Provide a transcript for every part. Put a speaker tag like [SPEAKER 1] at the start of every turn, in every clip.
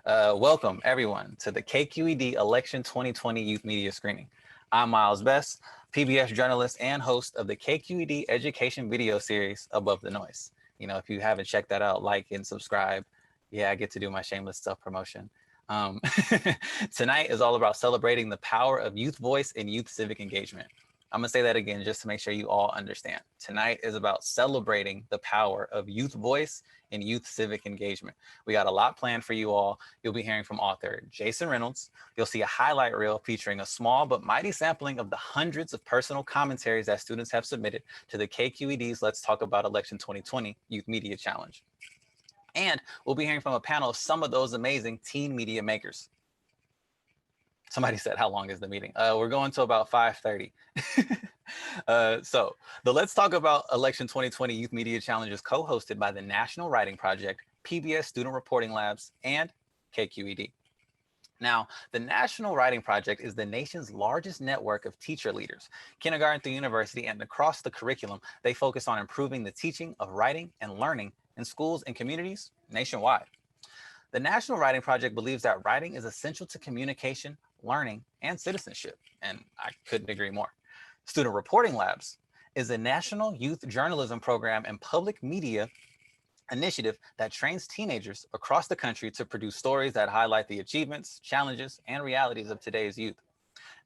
[SPEAKER 1] Welcome, everyone, to the KQED Election 2020 Youth Media Screening. I'm Myles Bess, PBS journalist and host of the KQED Education video series, Above the Noise. You know, if you haven't checked that out, like and subscribe. Yeah, I get to do my shameless self-promotion. Um, Tonight is all about celebrating the power of youth voice and youth civic engagement. I'm gonna say that again just to make sure you all understand. Tonight is about celebrating the power of youth voice and youth civic engagement. We got a lot planned for you all. You'll be hearing from author Jason Reynolds. You'll see a highlight reel featuring a small but mighty sampling of the hundreds of personal commentaries that students have submitted to the KQED's Let's Talk About Election 2020 Youth Media Challenge. And we'll be hearing from a panel of some of those amazing teen media makers. Somebody said, how long is the meeting? We're going to about 5:30. So the Let's Talk About Election 2020 Youth Media Challenge is co-hosted by the National Writing Project, PBS Student Reporting Labs, and KQED. Now, the National Writing Project is the nation's largest network of teacher leaders. Kindergarten through university and across the curriculum, they focus on improving the teaching of writing and learning in schools and communities nationwide. The National Writing Project believes that writing is essential to communication, learning, and citizenship, and I couldn't agree more. Student Reporting Labs is a national youth journalism program and public media initiative that trains teenagers across the country to produce stories that highlight the achievements, challenges, and realities of today's youth.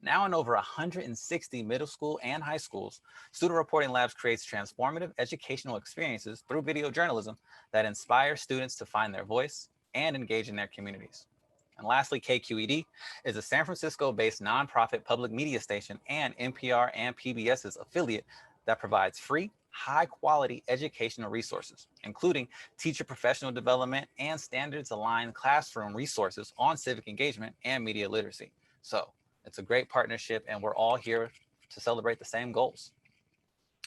[SPEAKER 1] Now in over 160 middle school and high schools, Student Reporting Labs creates transformative educational experiences through video journalism that inspire students to find their voice and engage in their communities. And lastly, KQED is a San Francisco-based nonprofit public media station and NPR and PBS's affiliate that provides free, high-quality educational resources, including teacher professional development and standards-aligned classroom resources on civic engagement and media literacy. So it's a great partnership, and we're all here to celebrate the same goals.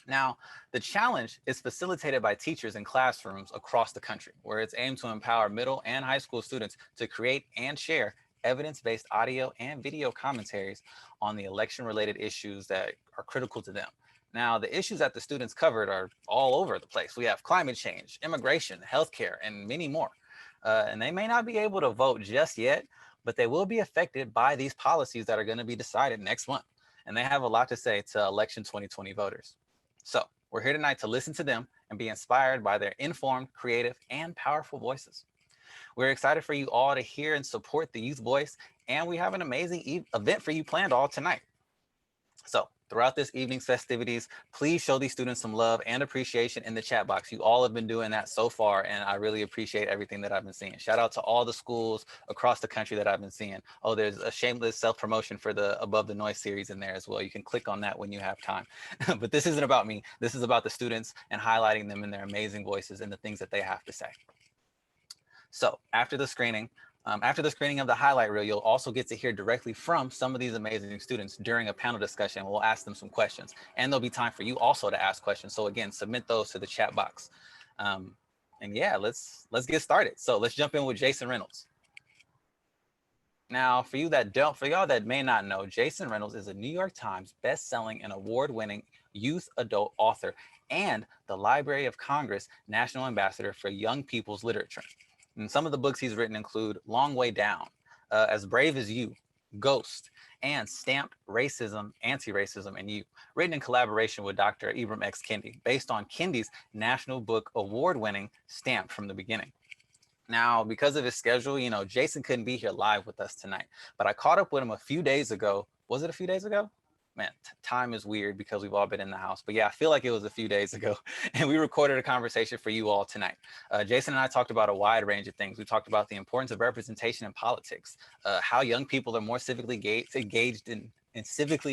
[SPEAKER 1] Now, the challenge is facilitated by teachers in classrooms across the country, where it's aimed to empower middle and high school students to create and share evidence-based audio and video commentaries on the election-related issues that are critical to them. Now, the issues that the students covered are all over the place. We have climate change, immigration, healthcare, and many more. And they may not be able to vote just yet, but they will be affected by these policies that are going to be decided next month. And they have a lot to say to election 2020 voters. So we're here tonight to listen to them and be inspired by their informed, creative, and powerful voices. We're excited for you all to hear and support the youth voice, and we have an amazing event for you planned all tonight. So throughout this evening's festivities, please show these students some love and appreciation in the chat box. You all have been doing that so far, and I really appreciate everything that I've been seeing. Shout out to all the schools across the country that I've been seeing. Oh, there's a shameless self-promotion for the Above the Noise series in there as well. You can click on that when you have time. But this isn't about me. This is about the students and highlighting them in their amazing voices and the things that they have to say. So after the screening of the highlight reel, you'll also get to hear directly from some of these amazing students during a panel discussion. We'll ask them some questions, and there'll be time for you also to ask questions. So again, submit those to the chat box. And yeah, let's get started. So let's jump in with Jason Reynolds. Now, for y'all that may not know, Jason Reynolds is a New York Times best-selling and award-winning youth adult author and the Library of Congress National Ambassador for Young People's Literature. And some of the books he's written include Long Way Down, As Brave as You, Ghost, and Stamped Racism, Anti-Racism, and You, written in collaboration with Dr. Ibram X. Kendi, based on Kendi's National Book Award-winning Stamped from the Beginning. Now, because of his schedule, you know, Jason couldn't be here live with us tonight, but I caught up with him a few days ago. Was it a few days ago? Man, time is weird because we've all been in the house. But yeah, I feel like it was a few days ago. And we recorded a conversation for you all tonight. Jason and I talked about a wide range of things. We talked about the importance of representation in politics, how young people are more civically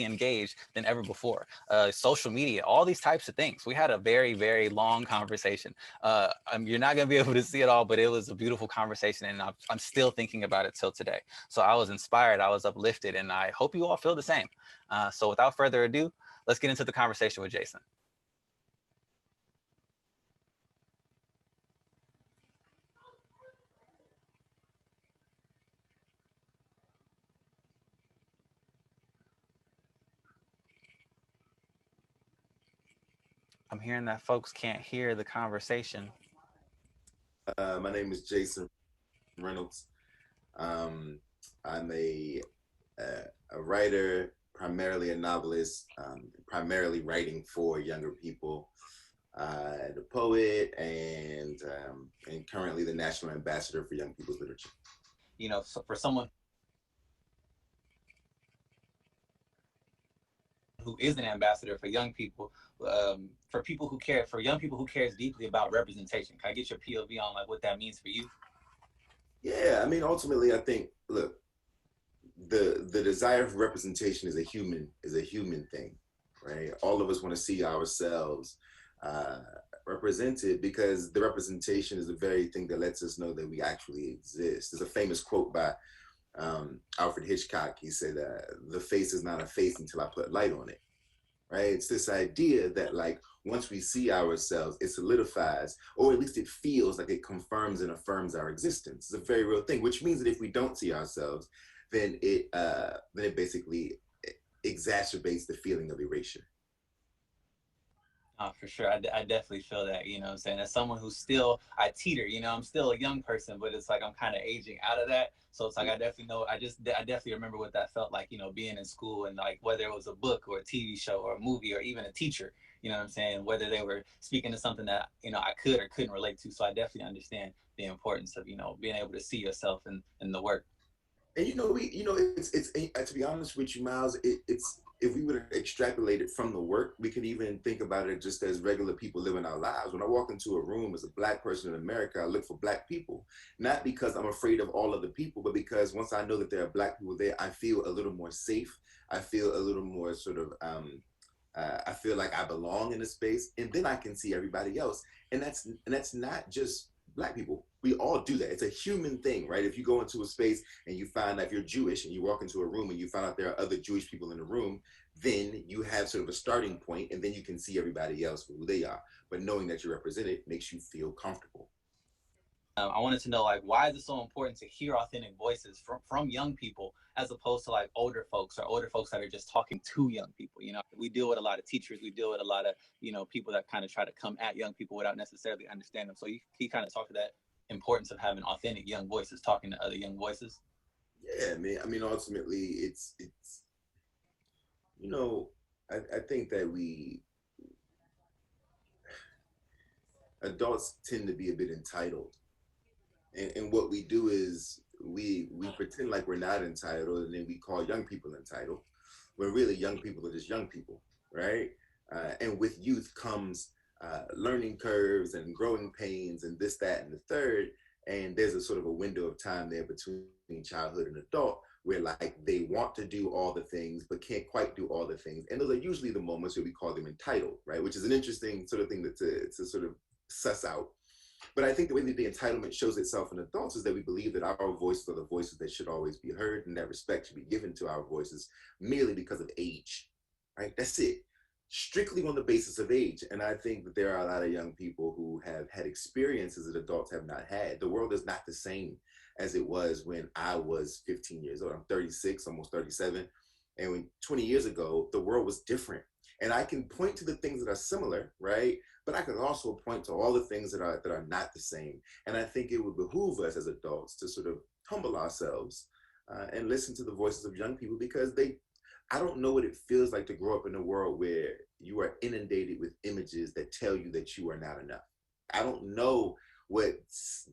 [SPEAKER 1] engaged than ever before, social media, all these types of things. We had a very, very long conversation. You're not going to be able to see it all, but it was a beautiful conversation, and I'm still thinking about it till today. So I was inspired, I was uplifted, and I hope you all feel the same. So without further ado, let's get into the conversation with Jason. I'm hearing that folks can't hear the conversation.
[SPEAKER 2] My name is Jason Reynolds. Um, I'm a writer, primarily a novelist, primarily writing for younger people, the poet, and currently the national ambassador for young people's literature.
[SPEAKER 1] So for someone who is an ambassador for young people, for young people who cares deeply about representation, can I get your POV on like what that means for you?
[SPEAKER 2] Yeah, I mean, ultimately, I think, look, the desire for representation is a human thing, right? All of us want to see ourselves uh, represented because the representation is the very thing that lets us know that we actually exist. There's a famous quote by Alfred Hitchcock. He said, "The face is not a face until I put light on it." Right? It's this idea that like once we see ourselves, it solidifies, or at least it feels like it confirms and affirms our existence. It's a very real thing, which means that if we don't see ourselves, then it basically exacerbates the feeling of erasure.
[SPEAKER 1] For sure. I definitely feel that, you know what I'm saying? As someone who's still, I teeter, I'm still a young person, but it's like I'm kind of aging out of that. So it's like I definitely know, I definitely remember what that felt like, being in school and like whether it was a book or a TV show or a movie or even a teacher, you know what I'm saying? Whether they were speaking to something that, I could or couldn't relate to. So I definitely understand the importance of, being able to see yourself in the work.
[SPEAKER 2] And to be honest with you, Miles, it's if we were to extrapolate it from the work, we could even think about it just as regular people living our lives. When I walk into a room as a black person in America, I look for black people, not because I'm afraid of all other people, but because once I know that there are black people there, I feel a little more safe. I feel a little more sort of I feel like I belong in a space, and then I can see everybody else, and that's not just black people. We all do that. It's a human thing, right? If you go into a space and you find out if you're Jewish and you walk into a room and you find out there are other Jewish people in the room, then you have sort of a starting point, and then you can see everybody else for who they are. But knowing that you're represented makes you feel comfortable.
[SPEAKER 1] I wanted to know like why is it so important to hear authentic voices from young people as opposed to like older folks or older folks that are just talking to young people. We deal with a lot of teachers, we deal with a lot of people that kind of try to come at young people without necessarily understanding them. So he kind of talked to that importance of having authentic young voices talking to other young voices.
[SPEAKER 2] Yeah, man. I mean, ultimately, it's you know, I think that we adults tend to be a bit entitled, and what we do is we pretend like we're not entitled, and then we call young people entitled when really young people are just young people, right? And with youth comes learning curves and growing pains and this, that, and the third. And there's a sort of a window of time there between childhood and adult where like they want to do all the things but can't quite do all the things. And those are usually the moments where we call them entitled, right? Which is an interesting sort of thing to sort of suss out. But I think the way that the entitlement shows itself in adults is that we believe that our voices are the voices that should always be heard, and that respect should be given to our voices merely because of age, right? That's it. Strictly on the basis of age. And I think that there are a lot of young people who have had experiences that adults have not had. The world is not the same as it was when I was 15 years old. I'm 36, almost 37. And when 20 years ago, the world was different. And I can point to the things that are similar, right? But I can also point to all the things that are not the same. And I think it would behoove us as adults to sort of humble ourselves and listen to the voices of young people because I don't know what it feels like to grow up in a world where you are inundated with images that tell you that you are not enough. I don't know what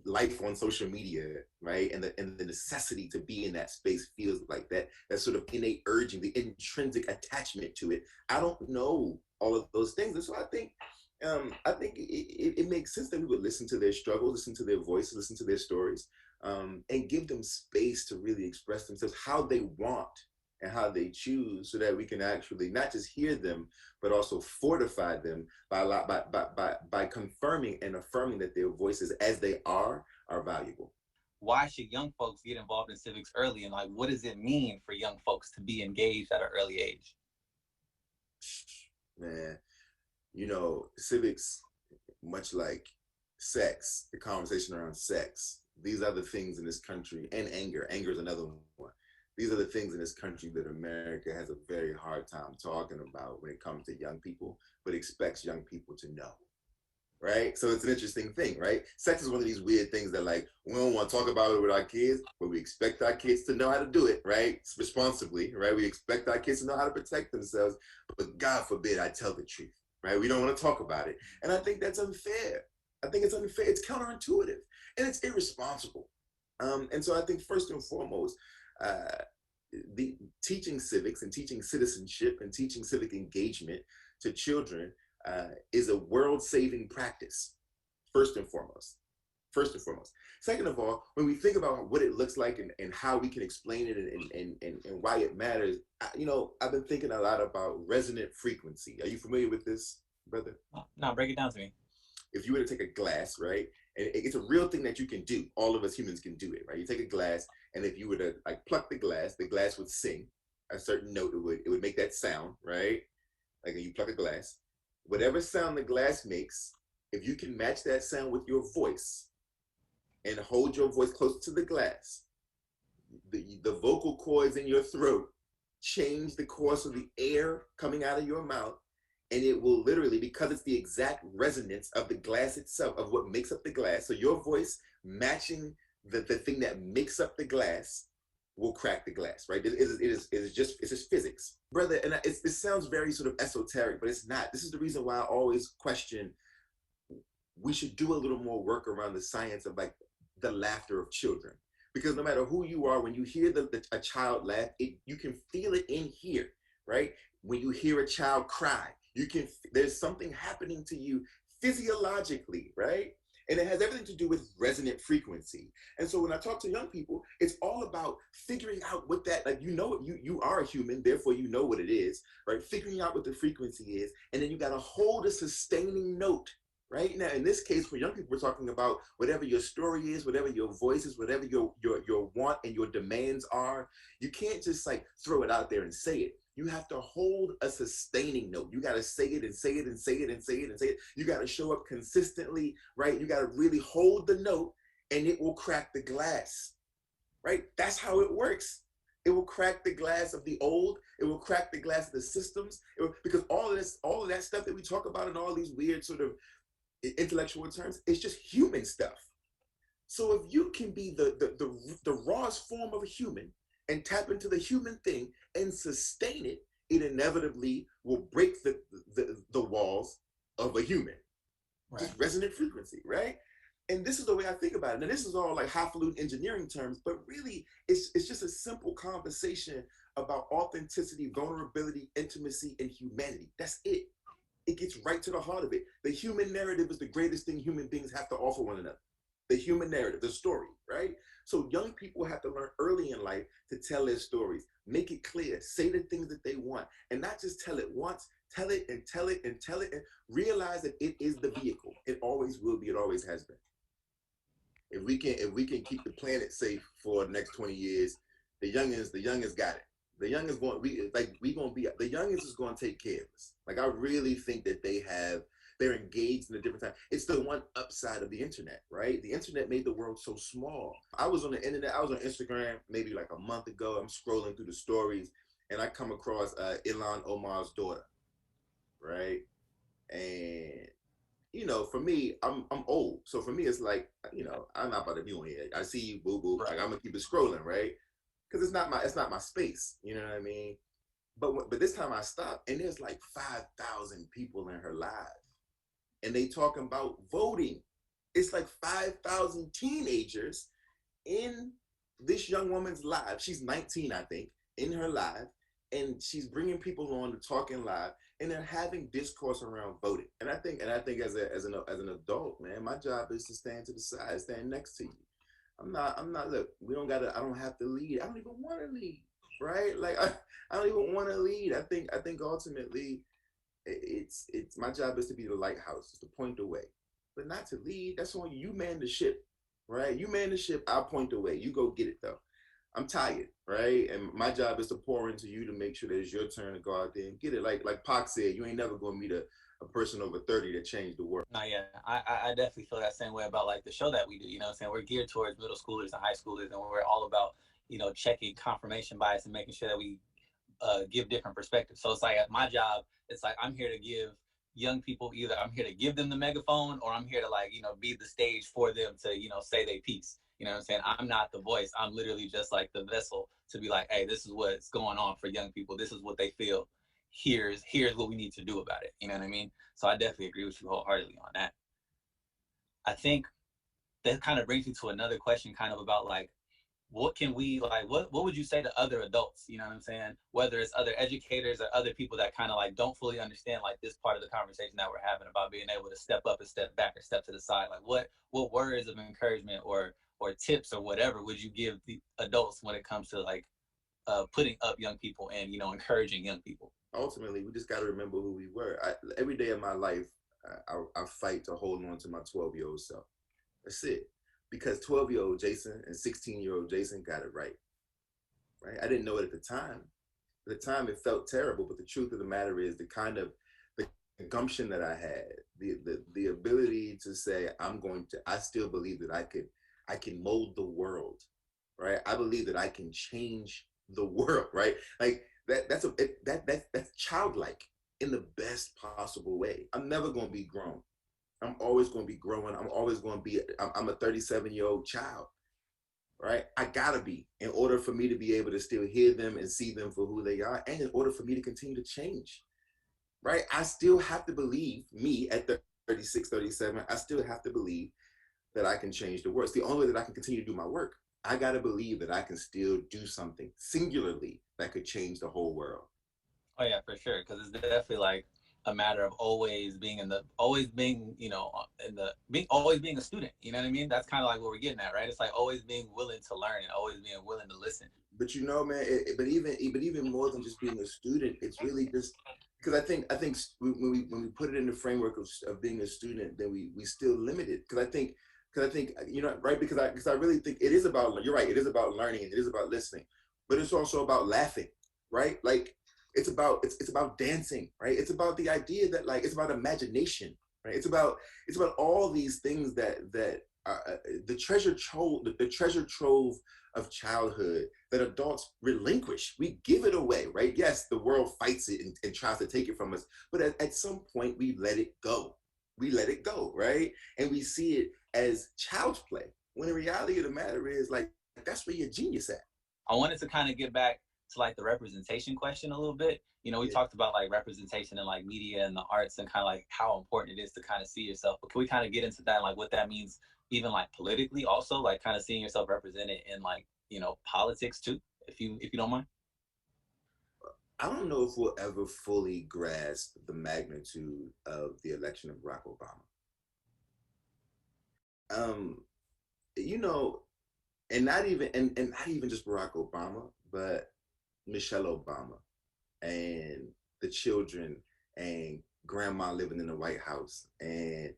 [SPEAKER 2] life on social media, right, and the necessity to be in that space feels like, that sort of innate urging, the intrinsic attachment to it. I don't know all of those things, and so I think it makes sense that we would listen to their struggles, listen to their voices, listen to their stories, and give them space to really express themselves how they want and how they choose, so that we can actually not just hear them, but also fortify them by confirming and affirming that their voices, as they are valuable.
[SPEAKER 1] Why should young folks get involved in civics early, and like what does it mean for young folks to be engaged at an early age?
[SPEAKER 2] Man, civics, much like sex, the conversation around sex, these are the things in this country, and anger is another one. These are the things in this country that America has a very hard time talking about when it comes to young people, but expects young people to know. right? So it's an interesting thing, right? Sex is one of these weird things that like we don't want to talk about it with our kids, but we expect our kids to know how to do it, right? Responsibly, right? We expect our kids to know how to protect themselves, but God forbid I tell the truth, right? We don't want to talk about it. And I think that's unfair. I think it's unfair. It's counterintuitive and it's irresponsible. And so I think first and foremost, uh, the teaching civics and teaching citizenship and teaching civic engagement to children is a world-saving practice, first and foremost. First and foremost. Second of all, when we think about what it looks like and how we can explain it and why it matters, I've been thinking a lot about resonant frequency. Are you familiar with this, brother?
[SPEAKER 1] No, break it down to me.
[SPEAKER 2] If you were to take a glass, right, and it's a real thing that you can do. All of us humans can do it, right? You take a glass, and if you were to like pluck the glass would sing a certain note. It would make that sound, right? Like when you pluck a glass, whatever sound the glass makes, if you can match that sound with your voice and hold your voice close to the glass, the vocal cords in your throat change the course of the air coming out of your mouth, and it will literally, because it's the exact resonance of the glass itself, of what makes up the glass, so your voice matching the thing that makes up the glass will crack the glass, right? It's just physics, brother. And it sounds very sort of esoteric, but it's not. This is the reason why I always question, we should do a little more work around the science of like the laughter of children. Because no matter who you are, when you hear a child laugh, you can feel it in here, right? When you hear a child cry, there's something happening to you physiologically, right? And it has everything to do with resonant frequency. And so when I talk to young people, it's all about figuring out what that, like, you are a human, therefore you know what it is, right? Figuring out what the frequency is, and then you got to hold a sustaining note. Right now, in this case, for young people, we're talking about whatever your story is, whatever your voice is, whatever your want and your demands are. You can't just like throw it out there and say it. You have to hold a sustaining note. You got to say it and say it and say it and say it and say it. You got to show up consistently, right? You got to really hold the note, and it will crack the glass, right? That's how it works. It will crack the glass of the old. It will crack the glass of the systems. Because all of that stuff that we talk about in all these weird sort of intellectual terms, it's just human stuff. So if you can be the rawest form of a human and tap into the human thing and sustain it, it inevitably will break the walls of a human. Right. Just resonant frequency, right? And this is the way I think about it. Now, this is all like highfalutin engineering terms, but really it's just a simple conversation about authenticity, vulnerability, intimacy, and humanity. That's it. It gets right to the heart of it. The human narrative is the greatest thing human beings have to offer one another. The human narrative, the story, right? So young people have to learn early in life to tell their stories, make it clear, say the things that they want, and not just tell it once, tell it and tell it and tell it, and realize that it is the vehicle. It always will be, it always has been. If we can keep the planet safe for the next 20 years, the youngins got it. The youngins the youngins is going to take care of us. Like I really think that they're engaged in a different time. It's the one upside of the internet, right? The internet made the world so small. I was on the internet. I was on Instagram maybe like a month ago. I'm scrolling through the stories, and I come across Ilhan Omar's daughter, right? And for me, I'm old, so for me it's like I'm not about to be on here. I see you, boo boo. Right. Like I'm gonna keep it scrolling, right? Because it's not my space. You know what I mean? But this time I stopped, and there's like 5,000 people in her live, and they talking about voting. It's like 5,000 teenagers in this young woman's live. She's 19, I think, in her live, and she's bringing people on to talking live, and they're having discourse around voting. And I think as an adult, man, my job is to stand to the side, stand next to you. I'm not. Look, I don't have to lead. I don't even want to lead, right? Like I don't even want to lead. I think ultimately, it's my job is to be the lighthouse, is to point the way, but not to lead. That's on you. You man the ship, right? You man the ship. I'll point the way. You go get it though. I'm tired, right? And my job is to pour into you to make sure that it's your turn to go out there and get it. Like Pac said, you ain't never gonna meet a person over 30 that changed the world.
[SPEAKER 1] No, yeah, I definitely feel that same way about like the show that we do. You know what I'm saying? We're geared towards middle schoolers and high schoolers, and we're all about, checking confirmation bias and making sure that we give different perspectives. So it's like at my job, it's like I'm here to give, young people, either I'm here to give them the megaphone or I'm here to like, be the stage for them to, say their piece. You know what I'm saying? I'm not the voice. I'm literally just like the vessel to be like, hey, this is what's going on for young people. This is what they feel. Here's what we need to do about it. You know what I mean? So I definitely agree with you wholeheartedly on that. I think that kind of brings me to another question kind of about like, what can we like what would you say to other adults, you know what I'm saying, whether it's other educators or other people that kind of like don't fully understand like this part of the conversation that we're having about being able to step up and step back or step to the side, like what words of encouragement or tips or whatever would you give the adults when it comes to like putting up young people and encouraging young people?
[SPEAKER 2] Ultimately, we just got to remember who we were. Every day of my life, I fight to hold on to my 12-year-old self. That's it. Because 12-year-old Jason and 16-year-old Jason got it right. Right? I didn't know it at the time. At the time, it felt terrible. But the truth of the matter is, the gumption that I had, the ability to say, I still believe that I can mold the world. Right? I believe that I can change the world. Right? Like that's childlike in the best possible way. I'm never going to be grown. I'm always going to be growing. I'm always going to be, I'm a 37-year-old child, right? I gotta be, in order for me to be able to still hear them and see them for who they are, and in order for me to continue to change, right? I still have to believe, me at 36, 37, I still have to believe that I can change the world. It's the only way that I can continue to do my work. I gotta believe that I can still do something singularly that could change the whole world.
[SPEAKER 1] Oh yeah, for sure. Because it's definitely like a matter of always being, in the being always being a student. You know what I mean? That's kind of like what we're getting at, right? It's like always being willing to learn and always being willing to listen.
[SPEAKER 2] But man, but even more than just being a student, it's really just because I think when we put it in the framework of being a student, then we still limit it. Because I think right, because I really think it is about, you're right, it is about learning and it is about listening, but it's also about laughing, right? Like it's about dancing, right? It's about the idea that, like, it's about imagination, right? It's about all these things that the treasure trove of childhood that adults relinquish. We give it away, right? Yes, the world fights it and tries to take it from us, but at some point we let it go. We let it go, right? And we see it as child's play, when the reality of the matter is, like, that's where your genius at.
[SPEAKER 1] I wanted to kind of get back to like the representation question a little bit. We
[SPEAKER 2] Yeah.
[SPEAKER 1] talked about like representation in like media and the arts and kind of like how important it is to kind of see yourself. But can we kind of get into that, like what that means, even like politically, also like kind of seeing yourself represented in like politics too, if you don't mind.
[SPEAKER 2] I don't know if we'll ever fully grasp the magnitude of the election of Barack Obama. Um, you know, and not even just Barack Obama, but Michelle Obama and the children and grandma living in the White House. And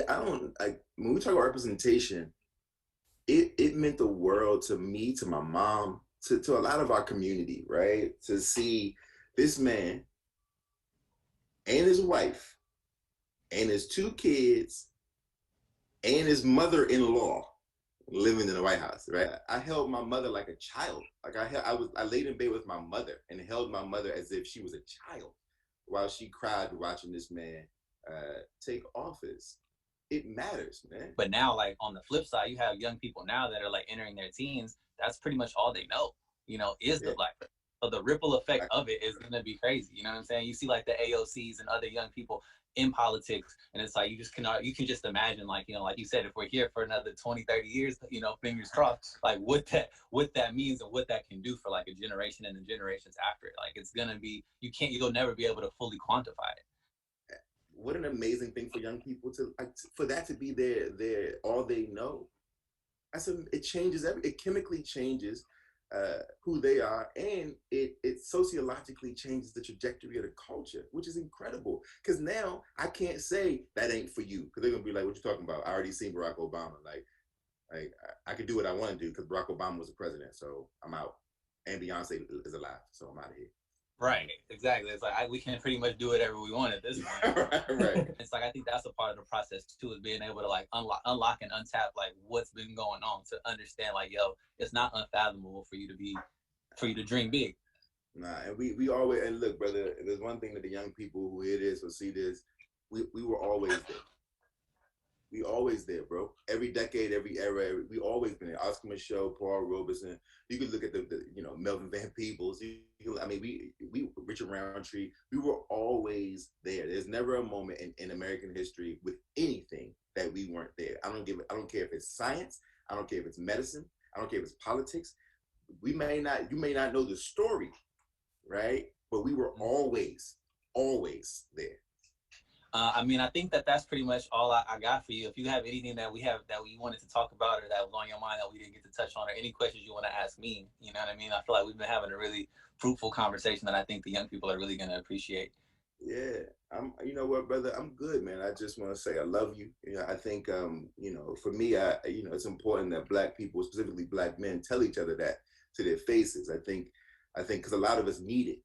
[SPEAKER 2] I don't, like, when we talk about representation, it meant the world to me, to my mom, to a lot of our community, right? To see this man and his wife and his two kids and his mother-in-law living in the White House, right? I held my mother like a child. Like I laid in bed with my mother and held my mother as if she was a child while she cried watching this man take office. It matters, man.
[SPEAKER 1] But now, like on the flip side, you have young people now that are like entering their teens. That's pretty much all they know, is the
[SPEAKER 2] Yeah.
[SPEAKER 1] black person. So the ripple effect of it is gonna be crazy. You know what I'm saying? You see like the AOCs and other young people in politics, and it's like you can just imagine, like, like you said, if we're here for another 20, 30 years, fingers crossed, like what that means and what that can do for like a generation and the generations after it. Like it's gonna be, you'll never be able to fully quantify it.
[SPEAKER 2] What an amazing thing for young people to, like, for that to be their all they know. It changes it chemically changes who they are, and it sociologically changes the trajectory of the culture, which is incredible. Because now I can't say that ain't for you, because they're gonna be like, "What you talking about? I already seen Barack Obama. Like I could do what I want to do because Barack Obama was the president, so I'm out, and Beyonce is alive, so I'm out of here."
[SPEAKER 1] Right, exactly. It's like we can pretty much do whatever we want at this point.
[SPEAKER 2] Right.
[SPEAKER 1] It's like I think that's a part of the process too, is being able to like unlock and untap like what's been going on, to understand like, yo, it's not unfathomable for you to dream big.
[SPEAKER 2] Nah, and we always, and look, brother, there's one thing that the young people who hear this or see this, we were always there. We always there, bro. Every decade, every era, we always been there. Oscar Michelle, Paul Robeson. You could look at the Melvin Van Peebles. We Richard Roundtree. We were always there. There's never a moment in American history with anything that we weren't there. I don't care if it's science. I don't care if it's medicine. I don't care if it's politics. You may not know the story, right? But we were always there.
[SPEAKER 1] I mean, I think that that's pretty much all I got for you. If you have anything that we wanted to talk about or that was on your mind that we didn't get to touch on, or any questions you want to ask me, you know what I mean? I feel like we've been having a really fruitful conversation that I think the young people are really going to appreciate.
[SPEAKER 2] Yeah, You know what, brother? I'm good, man. I just want to say I love you. I think, for me, it's important that Black people, specifically Black men, tell each other that to their faces. I think, because a lot of us need it,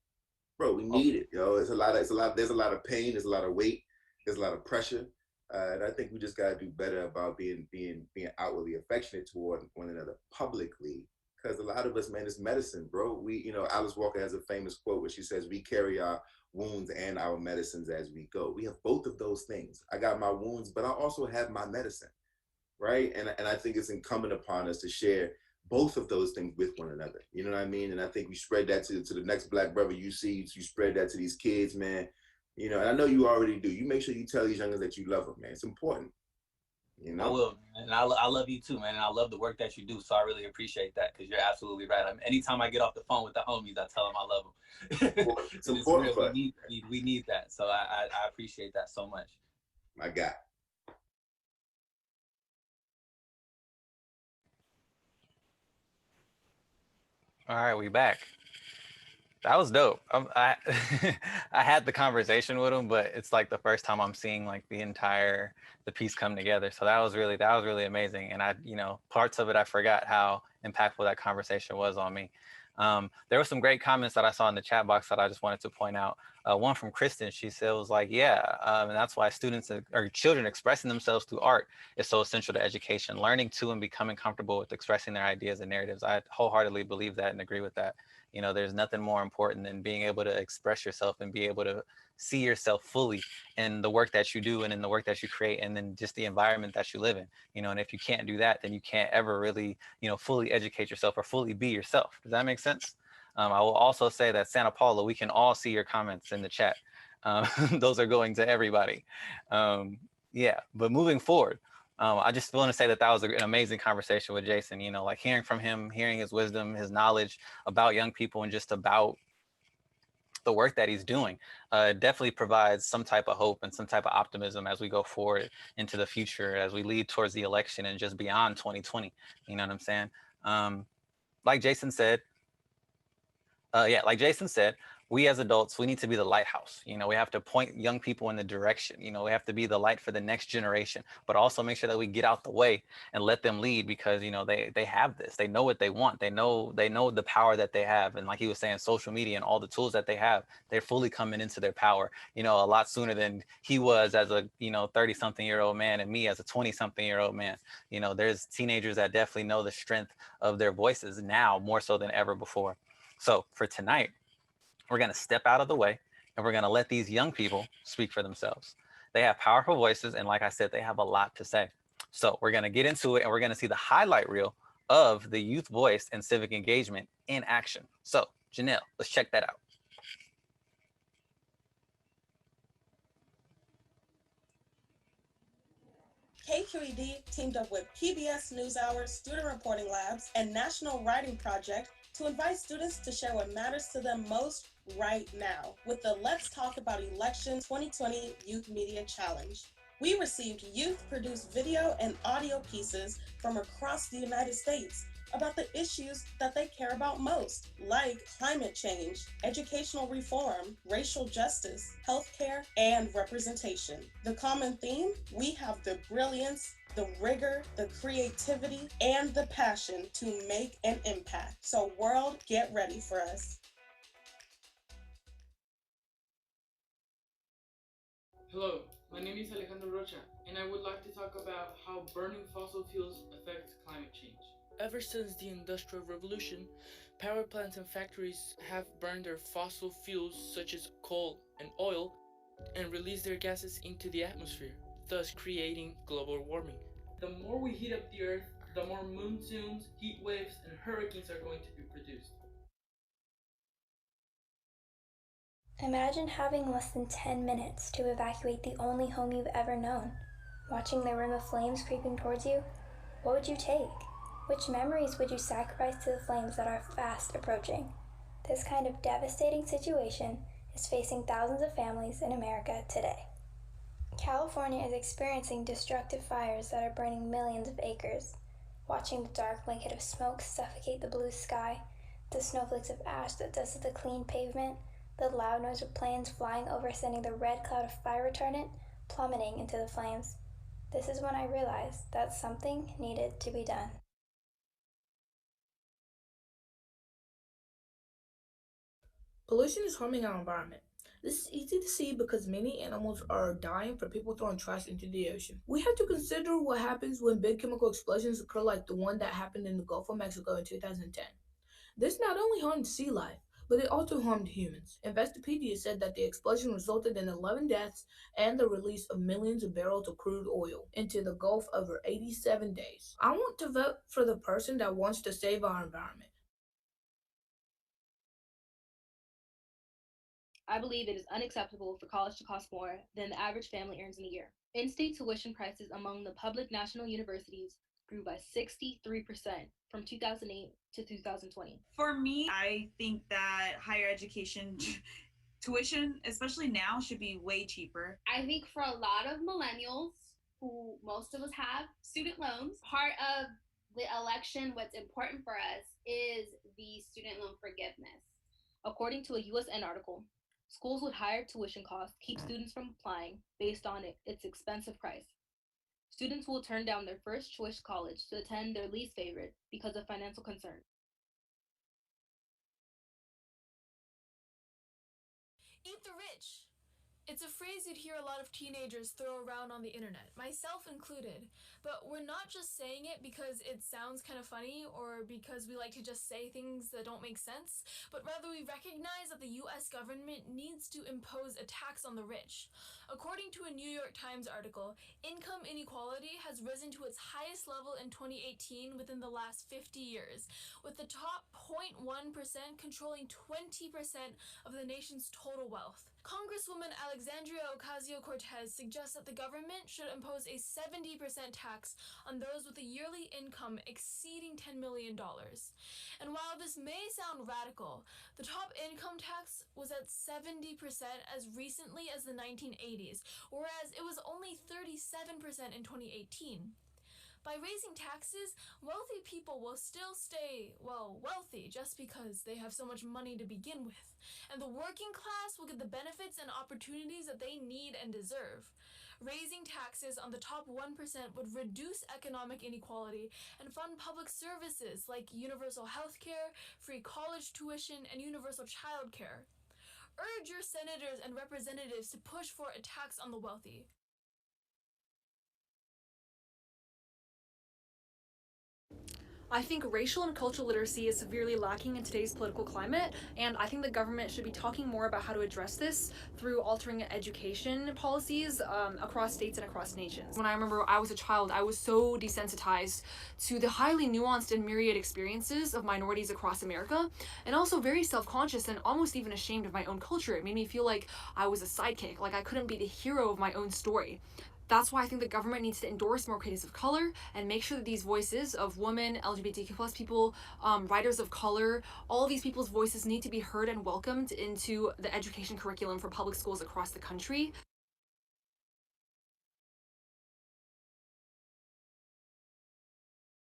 [SPEAKER 2] bro. We need it, yo. There's a lot of pain. There's a lot of weight. There's a lot of pressure, and I think we just gotta do better about being outwardly affectionate toward one another publicly. Because a lot of us, man, it's medicine, bro. Alice Walker has a famous quote where she says, "We carry our wounds and our medicines as we go." We have both of those things. I got my wounds, but I also have my medicine, right? And I think it's incumbent upon us to share both of those things with one another. You know what I mean? And I think we spread that to the next Black brother you see. You spread that to these kids, man. And I know you already do. You make sure you tell these youngins that you love them, man. It's important.
[SPEAKER 1] I will, and I love you too, man. And I love the work that you do. So I really appreciate that, because you're absolutely right. I mean, anytime I get off the phone with the homies, I tell them I love them.
[SPEAKER 2] It's important for us.
[SPEAKER 1] We need that. So I appreciate that so much.
[SPEAKER 2] My God.
[SPEAKER 1] All right, we back. That was dope. I had the conversation with him, but it's like the first time I'm seeing like the piece come together. So that was really amazing. And parts of it I forgot how impactful that conversation was on me. There were some great comments that I saw in the chat box that I just wanted to point out. One from Kristen, she said, was like, yeah, and that's why students or children expressing themselves through art is so essential to education. Learning to and becoming comfortable with expressing their ideas and narratives. I wholeheartedly believe that and agree with that. There's nothing more important than being able to express yourself and be able to see yourself fully in the work that you do and in the work that you create, and then just the environment that you live in. And if you can't do that, then you can't ever really fully educate yourself or fully be yourself. Does that make sense? I will also say that Santa Paula, we can all see your comments in the chat. Those are going to everybody. Yeah, but moving forward, I just want to say that was an amazing conversation with Jason. Like hearing from him, hearing his wisdom, his knowledge about young people and just about the work that he's doing definitely provides some type of hope and some type of optimism as we go forward into the future, as we lead towards the election and just beyond 2020. You know what I'm saying? Like Jason said, like Jason said, we as adults, we need to be the lighthouse. We have to point young people in the direction. We have to be the light for the next generation, but also make sure that we get out the way and let them lead, because they have this. They know what they want. They know the power that they have. And like he was saying, social media and all the tools that they have, they're fully coming into their power. A lot sooner than he was as a 30-something-year-old man, and me as a 20-something-year-old man. There's teenagers that definitely know the strength of their voices now more so than ever before. So for tonight, we're going to step out of the way and we're going to let these young people speak for themselves. They have powerful voices, and like I said, they have a lot to say. So we're going to get into it, and we're going to see the highlight reel of the youth voice and civic engagement in action. So Janelle, let's check that out.
[SPEAKER 3] KQED teamed up with PBS NewsHour Student Reporting Labs and National Writing Project to invite students to share what matters to them most right now with the Let's Talk About Election 2020 Youth Media Challenge. We received youth-produced video and audio pieces from across the United States about the issues that they care about most, like climate change, educational reform, racial justice, healthcare, and representation. The common theme? We have the brilliance, the rigor, the creativity, and the passion to make an impact. So world, get ready for us.
[SPEAKER 4] Hello, my name is Alejandro Rocha, and I would like to talk about how burning fossil fuels affects climate change. Ever since the Industrial Revolution, power plants and factories have burned their fossil fuels such as coal and oil, and release their gases into the atmosphere, thus creating global warming. The more we heat up the earth, the more monsoons, heat waves, and hurricanes are going to be produced.
[SPEAKER 5] Imagine having less than 10 minutes to evacuate the only home you've ever known. Watching the rim of flames creeping towards you, what would you take? Which memories would you sacrifice to the flames that are fast approaching? This kind of devastating situation is facing thousands of families in America today. California is experiencing destructive fires that are burning millions of acres. Watching the dark blanket of smoke suffocate the blue sky, the snowflakes of ash that dusted the clean pavement, the loud noise of planes flying over sending the red cloud of fire retardant plummeting into the flames. This is when I realized that something needed to be done.
[SPEAKER 6] Pollution is harming our environment. This is easy to see because many animals are dying from people throwing trash into the ocean. We have to consider what happens when big chemical explosions occur like the one that happened in the Gulf of Mexico in 2010. This not only harmed sea life, but it also harmed humans. Investopedia said that the explosion resulted in 11 deaths and the release of millions of barrels of crude oil into the Gulf over 87 days. I want to vote for the person that wants to save our environment.
[SPEAKER 7] I believe it is unacceptable for college to cost more than the average family earns in a year. In-state tuition prices among the public national universities grew by 63% from 2008 to 2020.
[SPEAKER 8] For me, I think that higher education tuition, especially now, should be way cheaper.
[SPEAKER 9] I think for a lot of millennials, who most of us have student loans, part of the election, what's important for us is the student loan forgiveness.
[SPEAKER 7] According to a USN article, schools with higher tuition costs keep students from applying based on its expensive price. Students will turn down their first choice college to attend their least favorite because of financial concerns.
[SPEAKER 10] Eat the rich. It's a phrase you'd hear a lot of teenagers throw around on the internet, myself included. But we're not just saying it because it sounds kind of funny or because we like to just say things that don't make sense, but rather we recognize that the US government needs to impose a tax on the rich. According to a New York Times article, income inequality has risen to its highest level in 2018 within the last 50 years, with the top 0.1% controlling 20% of the nation's total wealth. Congresswoman Alexandria Ocasio-Cortez suggests that the government should impose a 70% tax on those with a yearly income exceeding $10 million. And while this may sound radical, the top income tax was at 70% as recently as the 1980s, whereas it was only 37% in 2018. By raising taxes, wealthy people will still stay, wealthy just because they have so much money to begin with. And the working class will get the benefits and opportunities that they need and deserve. Raising taxes on the top 1% would reduce economic inequality and fund public services like universal health care, free college tuition, and universal child care. Urge your senators and representatives to push for a tax on the wealthy.
[SPEAKER 11] I think racial and cultural literacy is severely lacking in today's political climate, and I think the government should be talking more about how to address this through altering education policies across states and across nations. When I remember I was a child, I was so desensitized to the highly nuanced and myriad experiences of minorities across America, and also very self-conscious and almost even ashamed of my own culture. It made me feel like I was a sidekick, like I couldn't be the hero of my own story. That's why I think the government needs to endorse more creators of color and make sure that these voices of women, LGBTQ plus people, writers of color, all of these people's voices need to be heard and welcomed into the education curriculum for public schools across the country.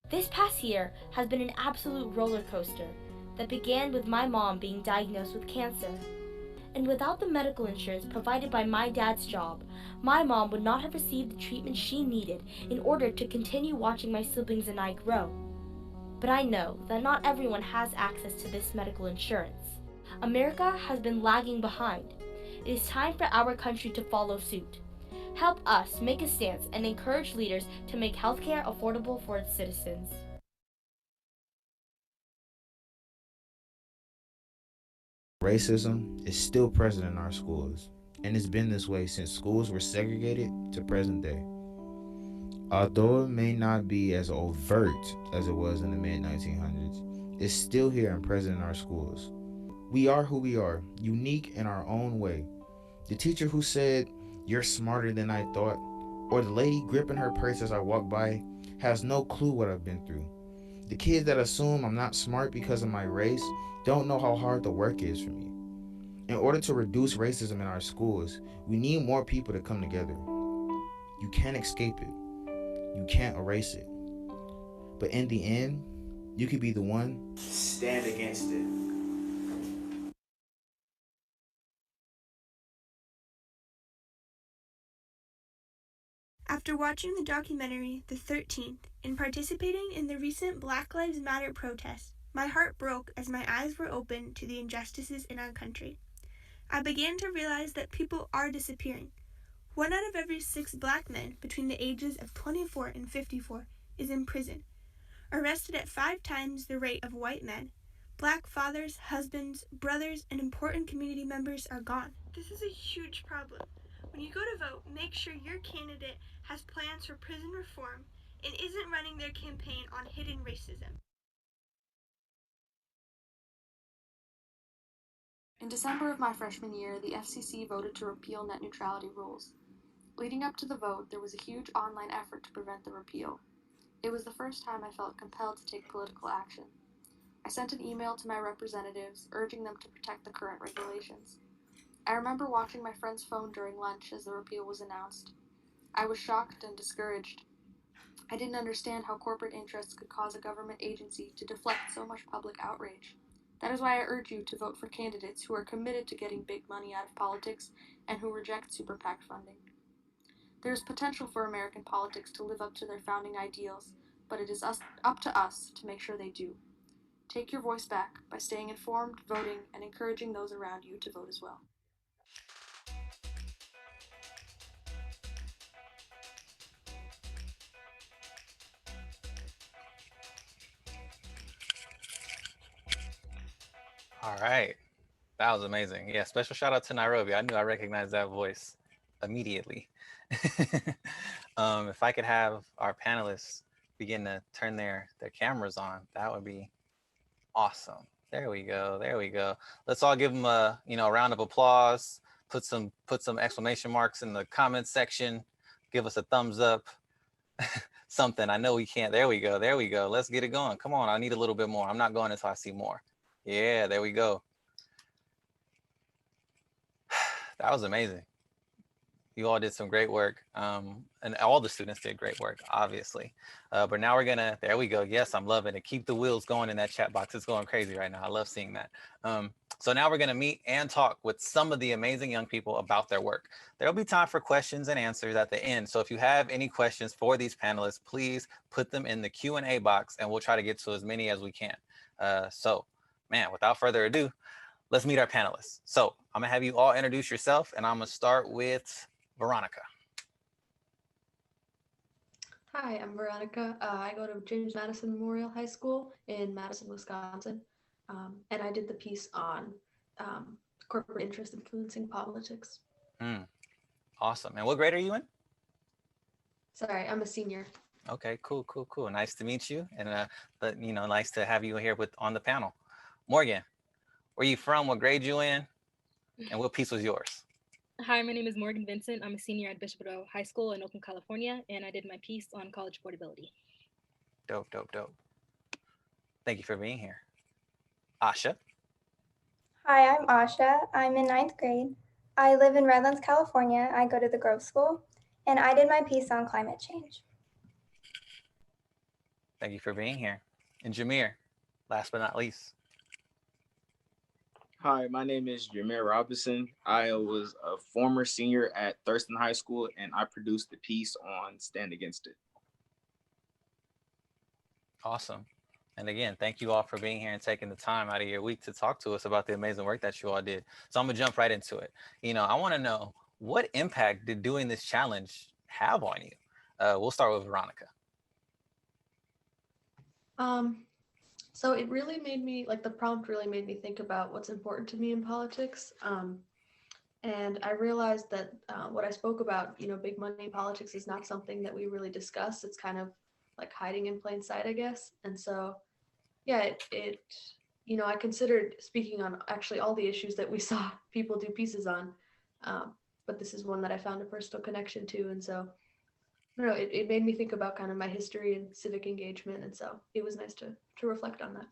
[SPEAKER 12] This past year has been an absolute roller coaster that began with my mom being diagnosed with cancer. And without the medical insurance provided by my dad's job, my mom would not have received the treatment she needed in order to continue watching my siblings and I grow. But I know that not everyone has access to this medical insurance. America has been lagging behind. It is time for our country to follow suit. Help us make a stance and encourage leaders to make healthcare affordable for its citizens.
[SPEAKER 13] Racism is still present in our schools. and it's been this way since schools were segregated to present day. Although it may not be as overt as it was in the mid 1900s, it's still here and present in our schools. We are who we are, unique in our own way. The teacher who said, "You're smarter than I thought," or the lady gripping her purse as I walk by, has no clue what I've been through. The kids that assume I'm not smart because of my race don't know how hard the work is for me. In order to reduce racism in our schools, we need more people to come together. You can't escape it. You can't erase it. But in the end, you could be the one stand against it.
[SPEAKER 14] After watching the documentary The 13th and participating in the recent Black Lives Matter protests, my heart broke as my eyes were opened to the injustices in our country. I began to realize that people are disappearing. 1 out of every 6 black men between the ages of 24 and 54 is in prison, arrested at 5 times the rate of white men. Black fathers, husbands, brothers, and important community members are gone. This is a huge problem. When you go to vote, make sure your candidate has plans for prison reform and isn't running their campaign on hidden racism.
[SPEAKER 15] In December of my freshman year, the FCC voted to repeal net neutrality rules. Leading up to the vote, there was a huge online effort to prevent the repeal. It was the first time I felt compelled to take political action. I sent an email to my representatives, urging them to protect the current regulations. I remember watching my friend's phone during lunch as the repeal was announced. I was shocked and discouraged. I didn't understand how corporate interests could cause a government agency to deflect so much public outrage. That is why I urge you to vote for candidates who are committed to getting big money out of politics and who reject super PAC funding. There is potential for American politics to live up to their founding ideals, but it is up to us to make sure they do. Take your voice back by staying informed, voting, and encouraging those around you to vote as well.
[SPEAKER 1] All right. That was amazing. Yeah, special shout out to Nairobi. I knew I recognized that voice immediately. If I could have our panelists begin to turn their cameras on, that would be awesome. There we go. There we go. Let's all give them a round of applause. Put some exclamation marks in the comments section. Give us a thumbs up. Something. I know we can't. There we go. There we go. Let's get it going. Come on. I need a little bit more. I'm not going until I see more. Yeah, there we go. That was amazing. You all did some great work. And all the students did great work, obviously. But now there we go. Yes, I'm loving it. Keep the wheels going in that chat box. It's going crazy right now. I love seeing that. So now we're gonna meet and talk with some of the amazing young people about their work. There'll be time for questions and answers at the end. So if you have any questions for these panelists, please put them in the Q&A box and we'll try to get to as many as we can. So man, without further ado, let's meet our panelists. So I'm gonna have you all introduce yourself and I'm gonna start with Veronica.
[SPEAKER 16] Hi, I'm Veronica. I go to James Madison Memorial High School in Madison, Wisconsin, and I did the piece on corporate interest influencing politics.
[SPEAKER 1] Awesome. And what grade are you in?
[SPEAKER 16] Sorry, I'm a senior.
[SPEAKER 1] Okay, cool. Nice to meet you, and nice to have you here on the panel. Morgan, where you from? What grade you in? And what piece was yours?
[SPEAKER 17] Hi, my name is Morgan Vincent. I'm a senior at Bishop O'Dowd High School in Oakland, California, and I did my piece on college affordability.
[SPEAKER 1] Dope. Thank you for being here. Asha.
[SPEAKER 5] Hi, I'm Asha. I'm in 9th grade. I live in Redlands, California. I go to the Grove School, and I did my piece on climate change.
[SPEAKER 1] Thank you for being here. And Jameer, last but not least.
[SPEAKER 18] Hi, my name is Jameer Robinson. I was a former senior at Thurston High School, and I produced the piece on Stand Against It.
[SPEAKER 1] Awesome. And again, thank you all for being here and taking the time out of your week to talk to us about the amazing work that you all did. So I'm gonna jump right into it. I wanna know, what impact did doing this challenge have on you? We'll start with Veronica.
[SPEAKER 16] So it really made me, the prompt really made me think about what's important to me in politics. And I realized that what I spoke about, big money politics is not something that we really discuss. It's kind of like hiding in plain sight, I guess. And so, yeah, I considered speaking on actually all the issues that we saw people do pieces on. But this is one that I found a personal connection to. And so, I don't know, it made me think about kind of my history and civic engagement. And so it was nice to reflect on that.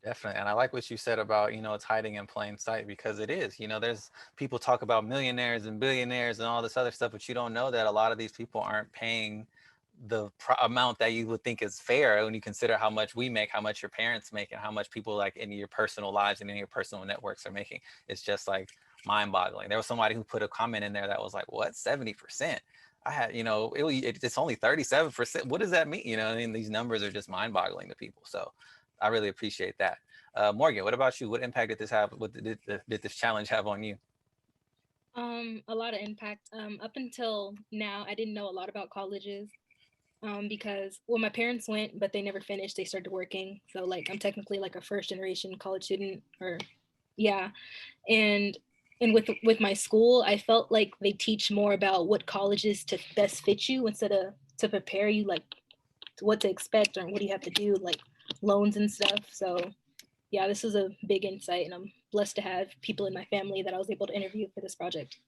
[SPEAKER 1] Definitely. And I like what you said about, it's hiding in plain sight, because it is. There's people talk about millionaires and billionaires and all this other stuff, but you don't know that a lot of these people aren't paying the amount that you would think is fair when you consider how much we make, how much your parents make, and how much people like in your personal lives and in your personal networks are making. It's just like mind boggling. There was somebody who put a comment in there that was like, what, 70%? I had, it's only 37%. What does that mean? I mean, these numbers are just mind boggling to people. So I really appreciate that. Morgan, what about you? What impact did this have? What did this challenge have on you?
[SPEAKER 17] A lot of impact. Up until now, I didn't know a lot about colleges because, well, my parents went, but they never finished. They started working. So like, I'm technically like a first generation college student, or yeah. And with my school, I felt like they teach more about what colleges to best fit you instead of to prepare you like what to expect or what do you have to do, like loans and stuff. So yeah, this was a big insight, and I'm blessed to have people in my family that I was able to interview for this project.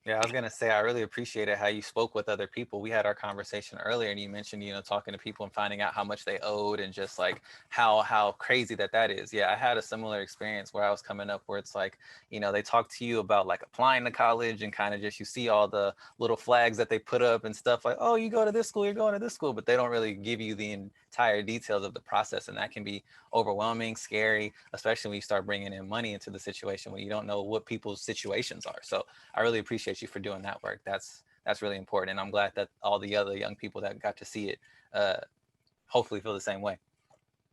[SPEAKER 1] Yeah, I was gonna say I really appreciated how you spoke with other people. We had our conversation earlier, and you mentioned, talking to people and finding out how much they owed, and just like how crazy that is. Yeah, I had a similar experience where I was coming up, where it's like, they talk to you about like applying to college, and kind of just you see all the little flags that they put up and stuff like, oh, you go to this school, you're going to this school, but they don't really give you the entire details of the process, and that can be overwhelming, scary, especially when you start bringing in money into the situation when you don't know what people's situations are. So I really appreciate you for doing that work. That's really important, and I'm glad that all the other young people that got to see it hopefully feel the same way.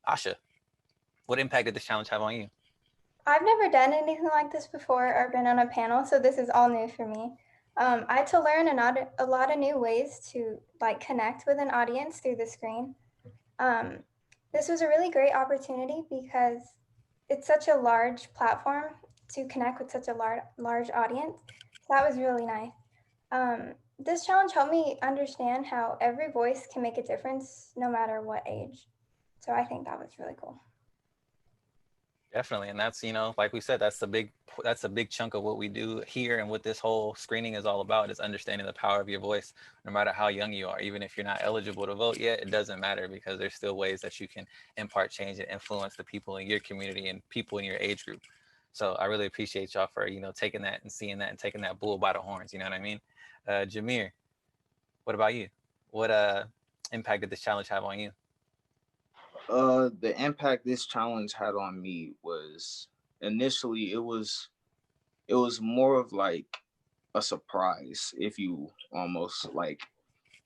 [SPEAKER 1] Asha, what impact did this challenge have on you?
[SPEAKER 5] I've never done anything like this before or been on a panel, so this is all new for me. I had to learn a lot of new ways to like connect with an audience through the screen. This was a really great opportunity because it's such a large platform to connect with such a large audience. So that was really nice. This challenge helped me understand how every voice can make a difference no matter what age. So I think that was really cool.
[SPEAKER 1] Definitely, and that's like we said, that's a big chunk of what we do here, and what this whole screening is all about is understanding the power of your voice, no matter how young you are. Even if you're not eligible to vote yet, it doesn't matter, because there's still ways that you can impart change and influence the people in your community and people in your age group. So I really appreciate y'all for taking that and seeing that and taking that bull by the horns. You know what I mean? Jameer, what about you? What impact did this challenge have on you?
[SPEAKER 18] The impact this challenge had on me was initially it was more of like a surprise, if you almost like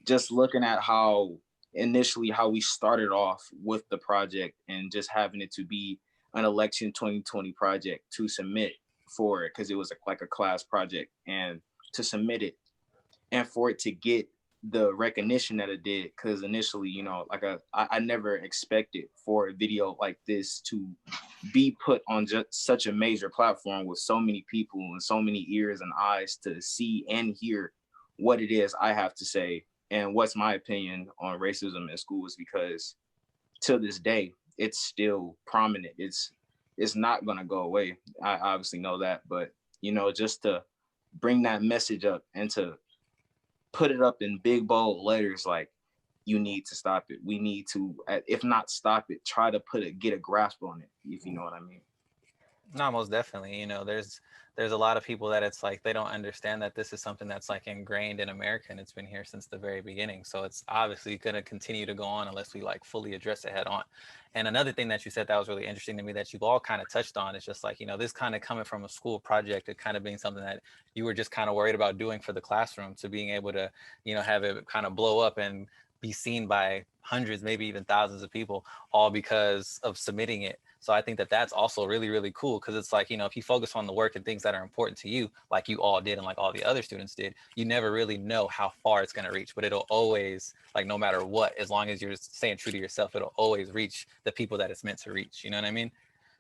[SPEAKER 18] just looking at how initially how we started off with the project and just having it to be an election 2020 project to submit for it, because it was like a class project, and to submit it and for it to get the recognition that it did, because initially, like I never expected for a video like this to be put on just such a major platform with so many people and so many ears and eyes to see and hear what it is I have to say and what's my opinion on racism in schools, because to this day it's still prominent. It's not going to go away. I obviously know that, but just to bring that message up and to put it up in big bold letters, like, you need to stop it. We need to, if not stop it, try to get a grasp on it, if you know what I mean.
[SPEAKER 1] No, most definitely. There's a lot of people that it's like they don't understand that this is something that's like ingrained in America, and it's been here since the very beginning. So it's obviously going to continue to go on unless we like fully address it head on. And another thing that you said that was really interesting to me that you've all kind of touched on is just like, this kind of coming from a school project, it kind of being something that you were just kind of worried about doing for the classroom, to being able to, have it kind of blow up and be seen by hundreds, maybe even thousands of people, all because of submitting it. So I think that that's also really, really cool, because it's like, if you focus on the work and things that are important to you, like you all did and like all the other students did, you never really know how far it's going to reach, but it'll always, like, no matter what, as long as you're staying true to yourself, it'll always reach the people that it's meant to reach. You know what I mean?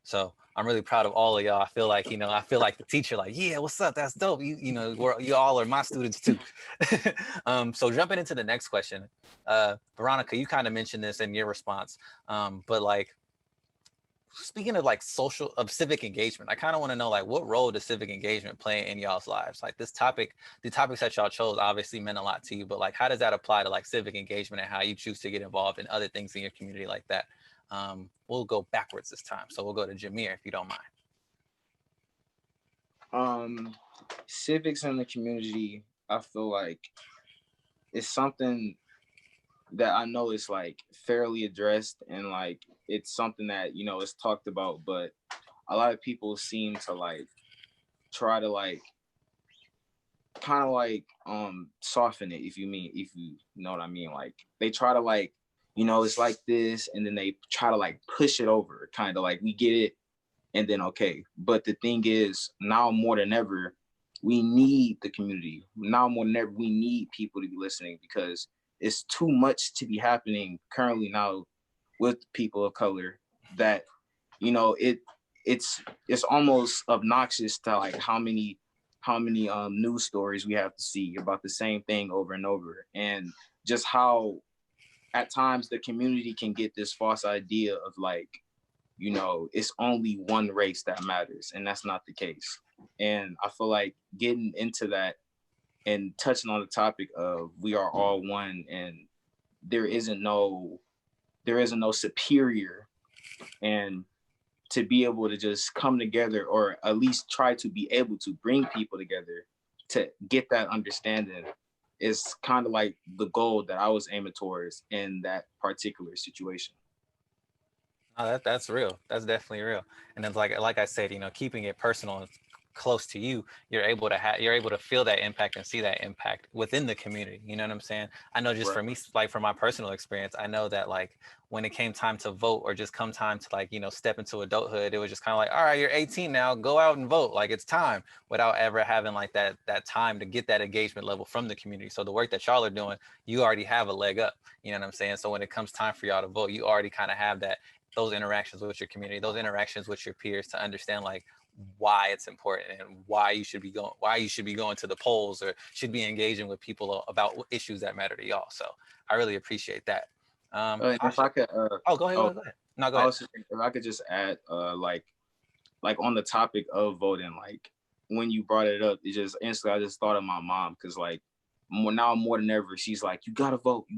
[SPEAKER 1] So I'm really proud of all of y'all. I feel like, I feel like the teacher, like, yeah, what's up? That's dope. You all are my students too. So jumping into the next question, Veronica, you kind of mentioned this in your response, but like, speaking of like civic engagement, I kind of want to know like what role does civic engagement play in y'all's lives? Like the topics that y'all chose obviously meant a lot to you, but like how does that apply to like civic engagement and how you choose to get involved in other things in your community like that? We'll go backwards this time. So we'll go to Jameer if you don't
[SPEAKER 18] mind. Civics in the community, I feel like it's something that I know is like fairly addressed and like it's something that is talked about, but a lot of people seem to like try to like kind of like soften it, if you know what I mean. Like they try to like it's like this, and then they try to like push it over, kind of like we get it and then okay. But the thing is, now more than ever, we need the community. Now more than ever, we need people to be listening, because it's too much to be happening currently now with people of color that it's almost obnoxious to like how many news stories we have to see about the same thing over and over, and just how at times the community can get this false idea of like it's only one race that matters, and that's not the case. And I feel like getting into that and touching on the topic of we are all one, and there isn't no superior, and to be able to just come together, or at least try to be able to bring people together to get that understanding, is kind of like the goal that I was aiming towards in that particular situation.
[SPEAKER 1] Oh, that's real. That's definitely real. And it's like I said, keeping it personal and close to you, you're able to feel that impact and see that impact within the community. You know what I'm saying? I know just for me, like from my personal experience, I know that like when it came time to vote, or just come time to like, step into adulthood, it was just kind of like, all right, you're 18 now, go out and vote. Like it's time, without ever having like that time to get that engagement level from the community. So the work that y'all are doing, you already have a leg up. You know what I'm saying? So when it comes time for y'all to vote, you already kind of have those interactions with your community, those interactions with your peers, to understand like why it's important and why you should be going to the polls, or should be engaging with people about issues that matter to y'all. So I really appreciate that.
[SPEAKER 18] If I could,
[SPEAKER 1] go ahead. Go ahead. No, go ahead.
[SPEAKER 18] If I could just add, like on the topic of voting, like when you brought it up, it just instantly I just thought of my mom, because like more than ever, she's like, you gotta vote, you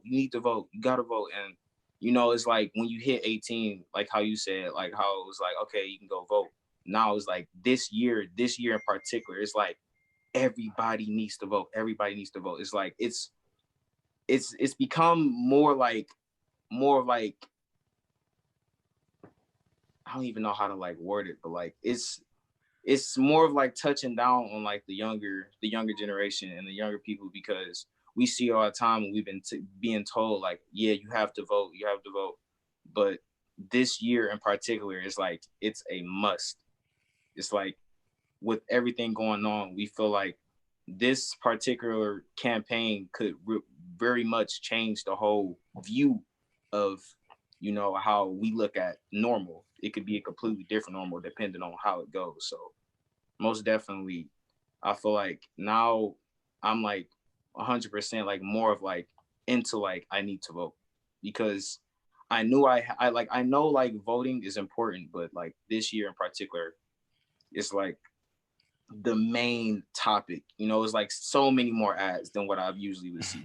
[SPEAKER 18] need to vote, you gotta vote. And it's like when you hit 18, like how you said, like how it was like, okay, you can go vote. Now it's like this year in particular, it's like everybody needs to vote. Everybody needs to vote. It's like it's become more of like, I don't even know how to like word it, but like it's more of like touching down on like the younger generation and the younger people, because we see all the time, and we've been being told like, yeah, you have to vote, but this year in particular is like it's a must. It's like with everything going on, we feel like this particular campaign could very much change the whole view of how we look at normal. It could be a completely different normal depending on how it goes. So most definitely, I feel like now I'm like 100% like more of like into like I need to vote, because I knew I know like voting is important, but like this year in particular, it's like the main topic. It's like so many more ads than what I've usually would see.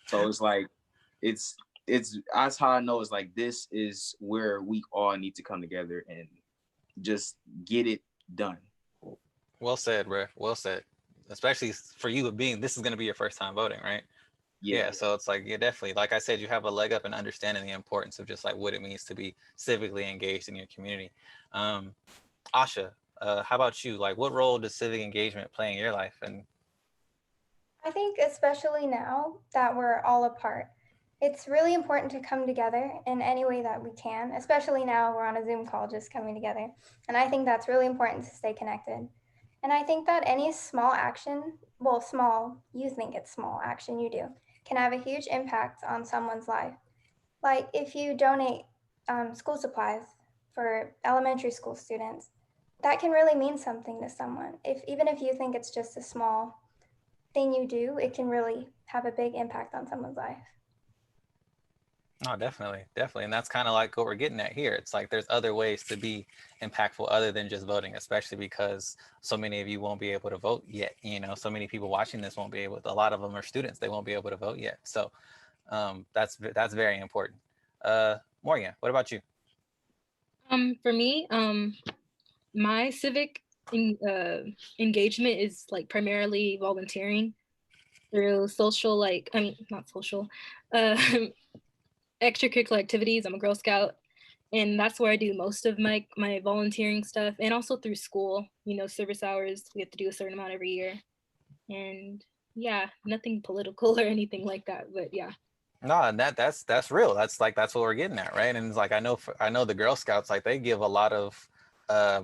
[SPEAKER 18] So it's like it's that's how I know it's like this is where we all need to come together and just get it done.
[SPEAKER 1] Well said, bro. Well said. Especially for you this is going to be your first time voting, right? Yeah. So it's like, definitely, like I said, you have a leg up in understanding the importance of just like what it means to be civically engaged in your community. Asha, how about you? Like, what role does civic engagement play in your life? And
[SPEAKER 5] I think especially now that we're all apart, it's really important to come together in any way that we can, especially now we're on a Zoom call just coming together. And I think that's really important to stay connected. And I think that any small action, you think it's small action you do, can have a huge impact on someone's life. Like if you donate school supplies for elementary school students, that can really mean something to someone. Even if you think it's just a small thing you do, it can really have a big impact on someone's life.
[SPEAKER 1] No, definitely, definitely. And that's kind of like what we're getting at here. It's like there's other ways to be impactful other than just voting, especially because so many of you won't be able to vote yet. So many people watching this won't be able to, a lot of them are students, they won't be able to vote yet. So that's very important. Morgan, what about you?
[SPEAKER 17] For me, my civic engagement is like primarily volunteering through social, like, I mean, not social, uh, extracurricular activities. I'm a Girl Scout, and that's where I do most of my volunteering stuff, and also through school. Service hours, we have to do a certain amount every year, and yeah, nothing political or anything like that, but yeah.
[SPEAKER 1] No, and that's real. That's what we're getting at, right? And it's like I know the Girl Scouts, like they give a lot of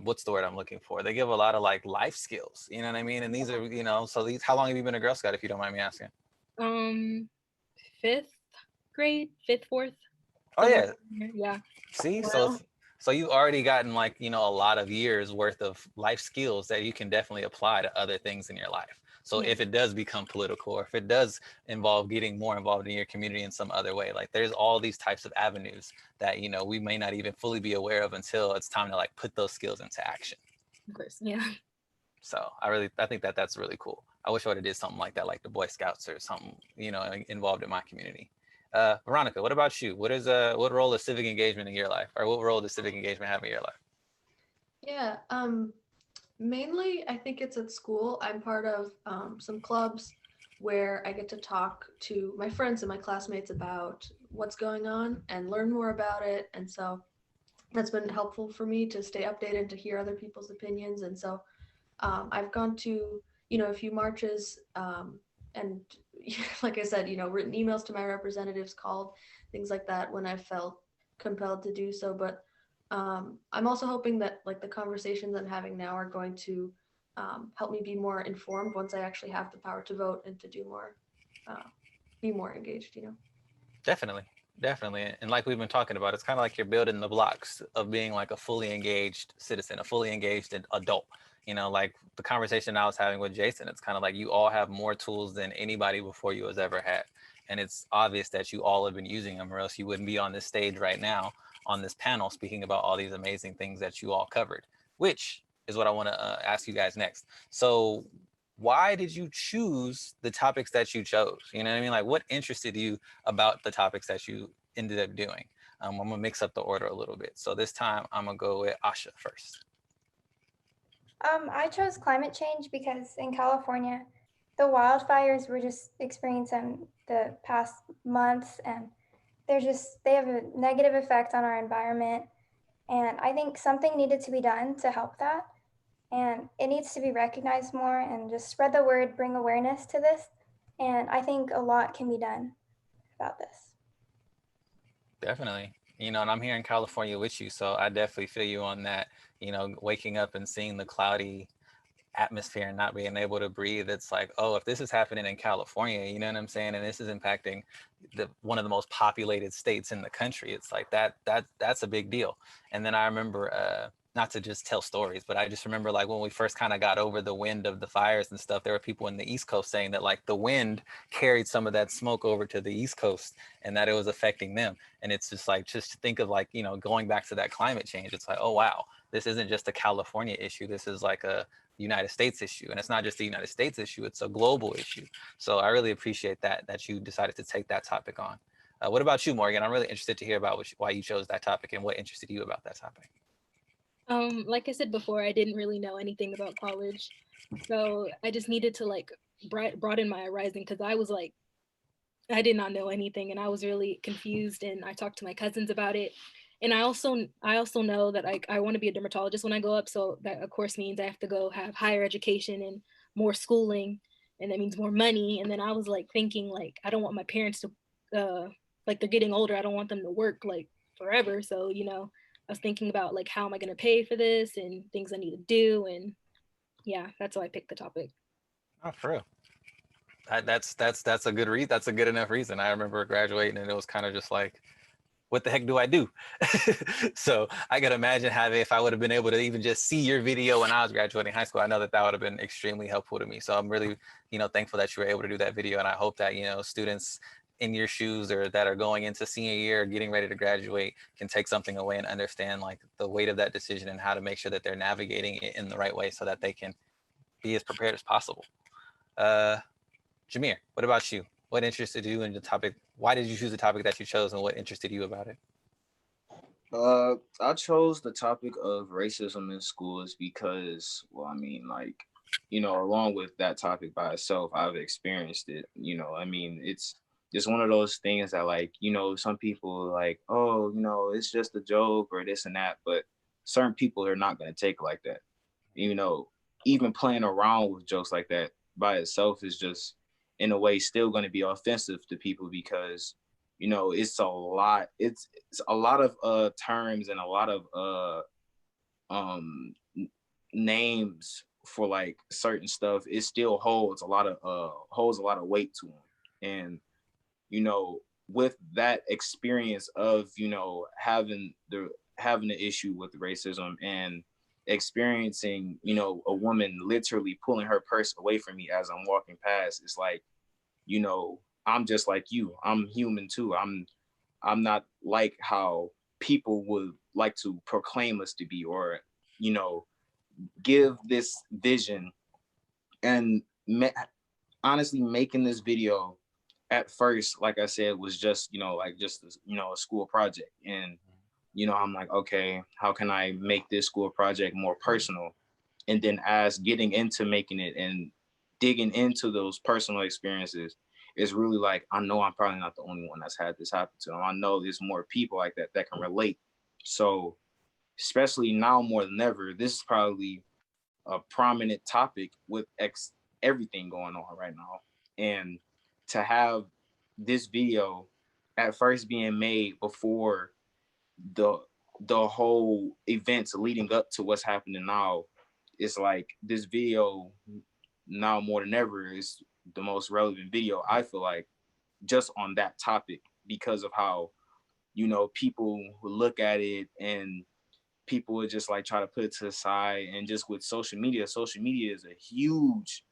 [SPEAKER 1] what's the word I'm looking for? They give a lot of like life skills. You know what I mean? And these are, so these, how long have you been a Girl Scout, if you don't mind me asking?
[SPEAKER 17] Fifth grade, fifth, fourth.
[SPEAKER 1] Oh yeah.
[SPEAKER 17] Yeah.
[SPEAKER 1] See,
[SPEAKER 17] Wow.
[SPEAKER 1] so you've already gotten like, a lot of years worth of life skills that you can definitely apply to other things in your life. So
[SPEAKER 17] Yeah.
[SPEAKER 1] if it does become political, or if it does involve getting more involved in your community in some other way, like there's all these types of avenues that, we may not even fully be aware of until it's time to like put those skills into action.
[SPEAKER 17] Of course. Yeah.
[SPEAKER 1] So I think that that's really cool. I wish I would have did something like that, like the Boy Scouts or something, involved in my community. Veronica, what about you? What role is civic engagement in your life, or what role does civic engagement have in your life?
[SPEAKER 16] Yeah, mainly I think it's at school. I'm part of some clubs where I get to talk to my friends and my classmates about what's going on and learn more about it. And so that's been helpful for me to stay updated, to hear other people's opinions. And so I've gone to, a few marches, and like I said, written emails to my representatives, called, things like that when I felt compelled to do so. But I'm also hoping that like the conversations I'm having now are going to help me be more informed once I actually have the power to vote and to do more, be more engaged,
[SPEAKER 1] Definitely. And like we've been talking about, it's kind of like you're building the blocks of being like a fully engaged citizen, a fully engaged adult. Like the conversation I was having with Jason, it's kind of like you all have more tools than anybody before you has ever had. And it's obvious that you all have been using them, or else you wouldn't be on this stage right now on this panel speaking about all these amazing things that you all covered, which is what I want to ask you guys next. So why did you choose the topics that you chose? You know what I mean? Like what interested you about the topics that you ended up doing? I'm gonna mix up the order a little bit. So this time I'm gonna go with Asha first.
[SPEAKER 5] I chose climate change because in California, the wildfires we're just experiencing the past months, and they have a negative effect on our environment. And I think something needed to be done to help that. And it needs to be recognized more and just spread the word, bring awareness to this. And I think a lot can be done about this.
[SPEAKER 1] Definitely. And I'm here in California with you, so I definitely feel you on that. Waking up and seeing the cloudy atmosphere and not being able to breathe, it's like, oh, if this is happening in California, you know what I'm saying, and this is impacting one of the most populated states in the country, it's like that's a big deal. And then I remember not to just tell stories, but I just remember like when we first kind of got over the wind of the fires and stuff, there were people in the East Coast saying that like the wind carried some of that smoke over to the East Coast and that it was affecting them. And it's just like, just to think of like, going back to that climate change, it's like, oh wow, this isn't just a California issue, this is like a United States issue. And it's not just a United States issue, it's a global issue. So I really appreciate that you decided to take that topic on. What about you, Morgan? I'm really interested to hear about why you chose that topic and what interested you about that topic.
[SPEAKER 17] Like I said before, I didn't really know anything about college. So I just needed to like broaden my horizon, because I was like, I did not know anything and I was really confused, and I talked to my cousins about it. And I also know that I want to be a dermatologist when I go up. So that of course means I have to go have higher education and more schooling, and that means more money. And then I was like thinking like, I don't want my parents to like, they're getting older, I don't want them to work like forever. So, I was thinking about like, how am I going to pay for this and things I need to do. And yeah, that's why I picked the topic.
[SPEAKER 1] Oh, for real. That's a good read. That's a good enough reason. I remember graduating and it was kind of just like, what the heck do I do? So I could imagine if I would have been able to even just see your video when I was graduating high school, I know that would have been extremely helpful to me. So I'm really, thankful that you were able to do that video. And I hope that, students in your shoes or that are going into senior year or getting ready to graduate can take something away and understand like the weight of that decision and how to make sure that they're navigating it in the right way so that they can be as prepared as possible. Jameer, what about you? What interested you in the topic? Why did you choose the topic that you chose, and what interested you about it?
[SPEAKER 18] I chose the topic of racism in schools because, well, I mean, like, along with that topic by itself, I've experienced it. I mean, it's one of those things that, like, some people like, oh, it's just a joke or this and that, but certain people are not going to take it like that. Even playing around with jokes like that by itself is just, in a way, still going to be offensive to people because it's a lot of terms and a lot of names for like certain stuff. It still holds a lot of weight to them. And with that experience of having the issue with racism and experiencing a woman literally pulling her purse away from me as I'm walking past, it's like, I'm just like you. I'm human too. I'm not like how people would like to proclaim us to be, or give this vision. And honestly, making this video at first, like I said, was just a school project. And I'm like, okay, how can I make this school project more personal? And then as getting into making it and digging into those personal experiences, it's really like, I know I'm probably not the only one that's had this happen to them. I know there's more people like that can relate. So especially now more than ever, this is probably a prominent topic with everything going on right now. And to have this video at first being made before the whole events leading up to what's happening now, it's like this video now more than ever is the most relevant video, I feel like, just on that topic, because of how people look at it and people would just like try to put it to the side. And just with social media is a huge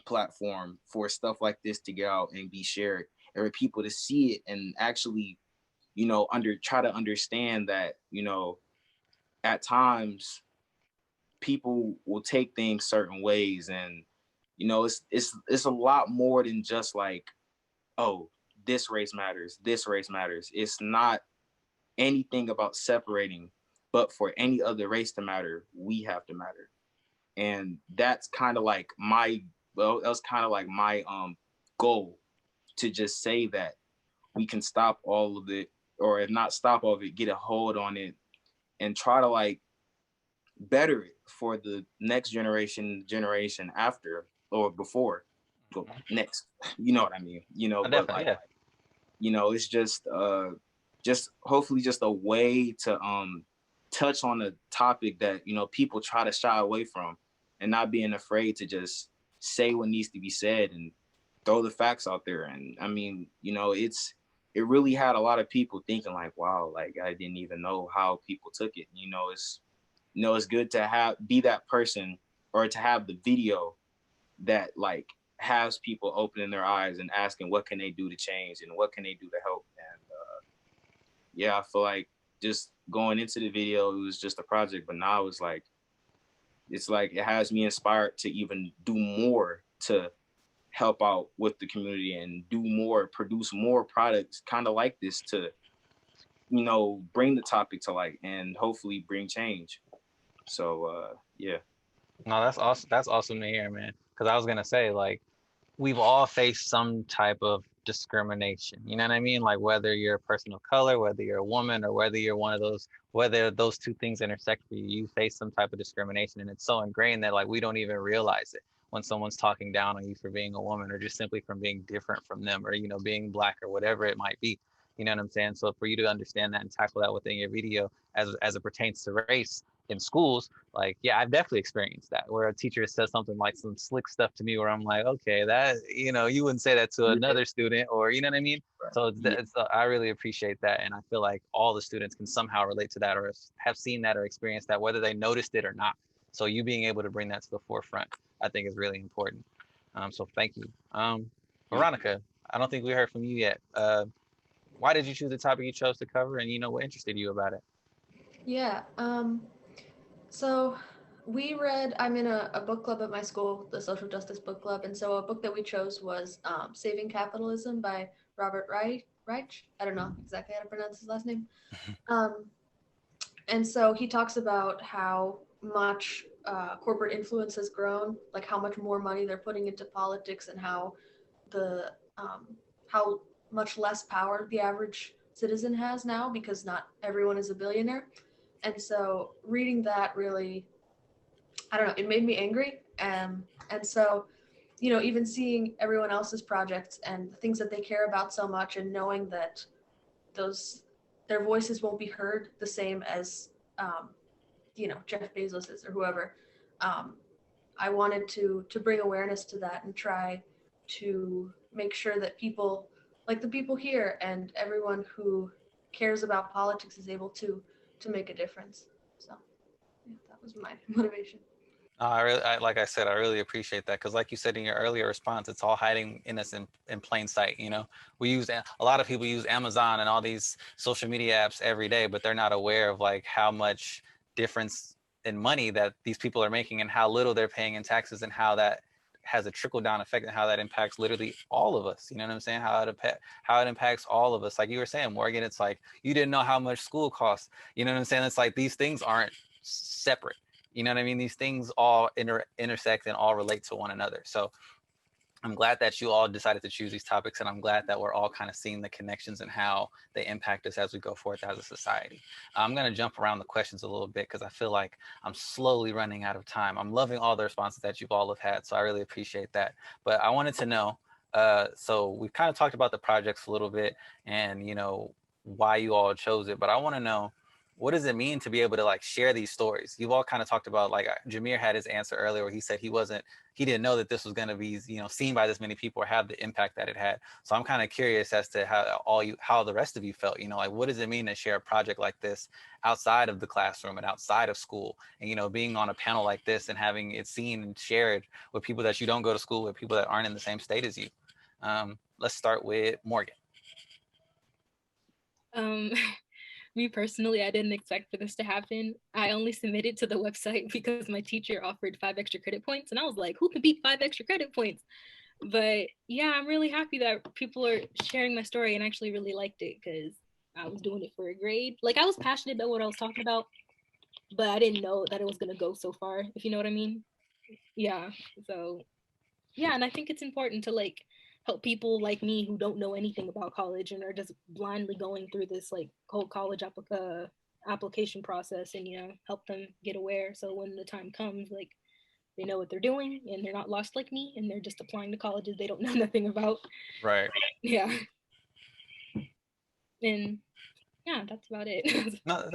[SPEAKER 18] platform for stuff like this to get out and be shared, and for people to see it and actually try to understand that at times people will take things certain ways. And it's a lot more than just like, oh, this race matters, it's not anything about separating, but for any other race to matter, we have to matter. And that's kind of like my goal, to just say that we can stop all of it, or if not stop all of it, get a hold on it and try to like better it for the next generation after or before next. You know what I mean? But like, yeah. It's just hopefully just a way to touch on a topic that people try to shy away from, and not being afraid to just say what needs to be said and throw the facts out there. And I mean, it really had a lot of people thinking like, wow, like I didn't even know how people took it. It's good to be that person, or to have the video that like has people opening their eyes and asking what can they do to change and what can they do to help. And yeah, I feel like just going into the video, it was just a project, but now it's like it has me inspired to even do more to help out with the community and produce more products kind of like this to bring the topic to light and hopefully bring change. So yeah.
[SPEAKER 1] No, that's awesome. That's awesome to hear, man. Because I was gonna say, like, we've all faced some type of discrimination. You know what I mean? Like, whether you're a person of color, whether you're a woman, or whether those two things intersect for you, you face some type of discrimination, and it's so ingrained that like we don't even realize it when someone's talking down on you for being a woman, or just simply from being different from them, or being black, or whatever it might be. You know what I'm saying? So for you to understand that and tackle that within your video as it pertains to race in schools, like, yeah, I've definitely experienced that, where a teacher says something like some slick stuff to me where I'm like, okay, that, you wouldn't say that to another student, or, you know what I mean? So I really appreciate that. And I feel like all the students can somehow relate to that or have seen that or experienced that, whether they noticed it or not. So you being able to bring that to the forefront, I think is really important. So thank you. Veronica, I don't think we heard from you yet. Why did you choose the topic you chose to cover, and what interested you about it?
[SPEAKER 16] Yeah. So I'm in a book club at my school, the Social Justice Book Club, and so a book that we chose was Saving Capitalism by Robert Reich. I don't know exactly how to pronounce his last name. And so he talks about how much corporate influence has grown, like how much more money they're putting into politics, and the how much less power the average citizen has now because not everyone is a billionaire. And so reading that really, I don't know, it made me angry. And so, even seeing everyone else's projects and the things that they care about so much, and knowing that their voices won't be heard the same as, Jeff Bezos's or whoever. I wanted to bring awareness to that and try to make sure that people, like the people here and everyone who cares about politics, is able to make a difference. So yeah, that was my motivation.
[SPEAKER 1] Like I said, I really appreciate that because, like you said in your earlier response, it's all hiding in us in plain sight. A lot of people use Amazon and all these social media apps every day, but they're not aware of like how much difference in money that these people are making and how little they're paying in taxes, and how that has a trickle down effect and how that impacts literally all of us. You know what I'm saying? How it impacts all of us. Like you were saying, Morgan, it's like you didn't know how much school costs. You know what I'm saying? It's like these things aren't separate. You know what I mean? These things all intersect and all relate to one another. So I'm glad that you all decided to choose these topics, and I'm glad that we're all kind of seeing the connections and how they impact us as we go forth as a society. I'm going to jump around the questions a little bit because I feel like I'm slowly running out of time. I'm loving all the responses that you've all have had, so I really appreciate that. But I wanted to know, so we've kind of talked about the projects a little bit and, why you all chose it, but I want to know, what does it mean to be able to like share these stories? You've all kind of talked about, like Jameer had his answer earlier where he said he didn't know that this was going to be, seen by this many people or have the impact that it had. So I'm kind of curious as to how the rest of you felt, like what does it mean to share a project like this outside of the classroom and outside of school, and, being on a panel like this and having it seen and shared with people that you don't go to school with, people that aren't in the same state as you. Let's start with Morgan.
[SPEAKER 17] Me personally, I didn't expect for this to happen. I only submitted to the website because my teacher offered 5 extra credit points, and I was like, who can beat 5 extra credit points? But yeah, I'm really happy that people are sharing my story, and I actually really liked it because I was doing it for a grade. Like, I was passionate about what I was talking about, but I didn't know that it was gonna go so far, if you know what I mean. Yeah. So yeah, and I think it's important to like help people like me who don't know anything about college and are just blindly going through this like whole college application process, and help them get aware so when the time comes, like they know what they're doing and they're not lost like me and they're just applying to colleges they don't know nothing about.
[SPEAKER 1] Right.
[SPEAKER 17] Yeah. And yeah, that's about it.
[SPEAKER 1] No,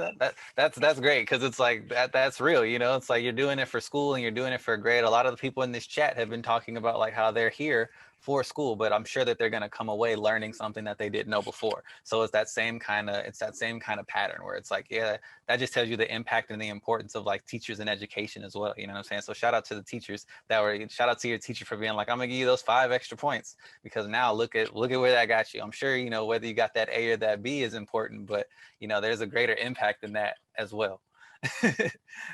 [SPEAKER 1] that's great because it's like that's real, it's like you're doing it for school and you're doing it for a grade. A lot of the people in this chat have been talking about like how they're here for school, but I'm sure that they're going to come away learning something that they didn't know before. So it's that same kind of pattern where it's like, yeah, that just tells you the impact and the importance of like teachers and education as well. You know what I'm saying? So shout out to the teachers shout out to your teacher for being like, I'm gonna give you those 5 extra points because now look at where that got you. I'm sure, whether you got that A or that B is important, but there's a greater impact than that as well.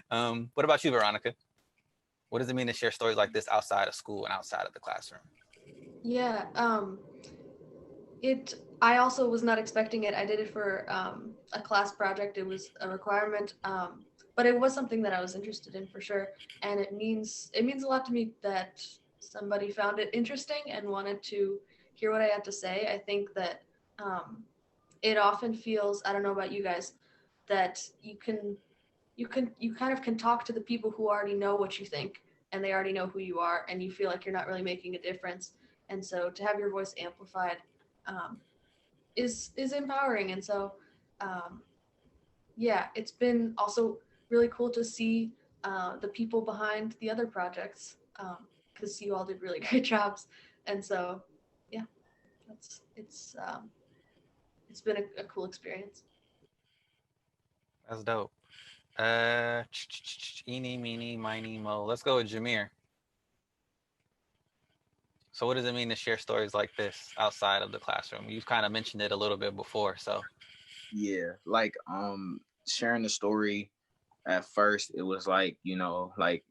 [SPEAKER 1] What about you, Veronica? What does it mean to share stories like this outside of school and outside of the classroom?
[SPEAKER 16] Yeah, I also was not expecting it. I did it for a class project. It was a requirement, but it was something that I was interested in for sure. And it means a lot to me that somebody found it interesting and wanted to hear what I had to say. I think that it often feels, I don't know about you guys, that you kind of can talk to the people who already know what you think and they already know who you are, and you feel like you're not really making a difference. And so to have your voice amplified is empowering. And so yeah, it's been also really cool to see the people behind the other projects because you all did really great jobs. And so yeah, it's it's been a cool experience.
[SPEAKER 1] That's dope. Eeny, meeny, miny, mo. Let's go with Jameer. So what does it mean to share stories like this outside of the classroom? You've kind of mentioned it a little bit before, so.
[SPEAKER 18] Yeah, like sharing the story at first, it was like, like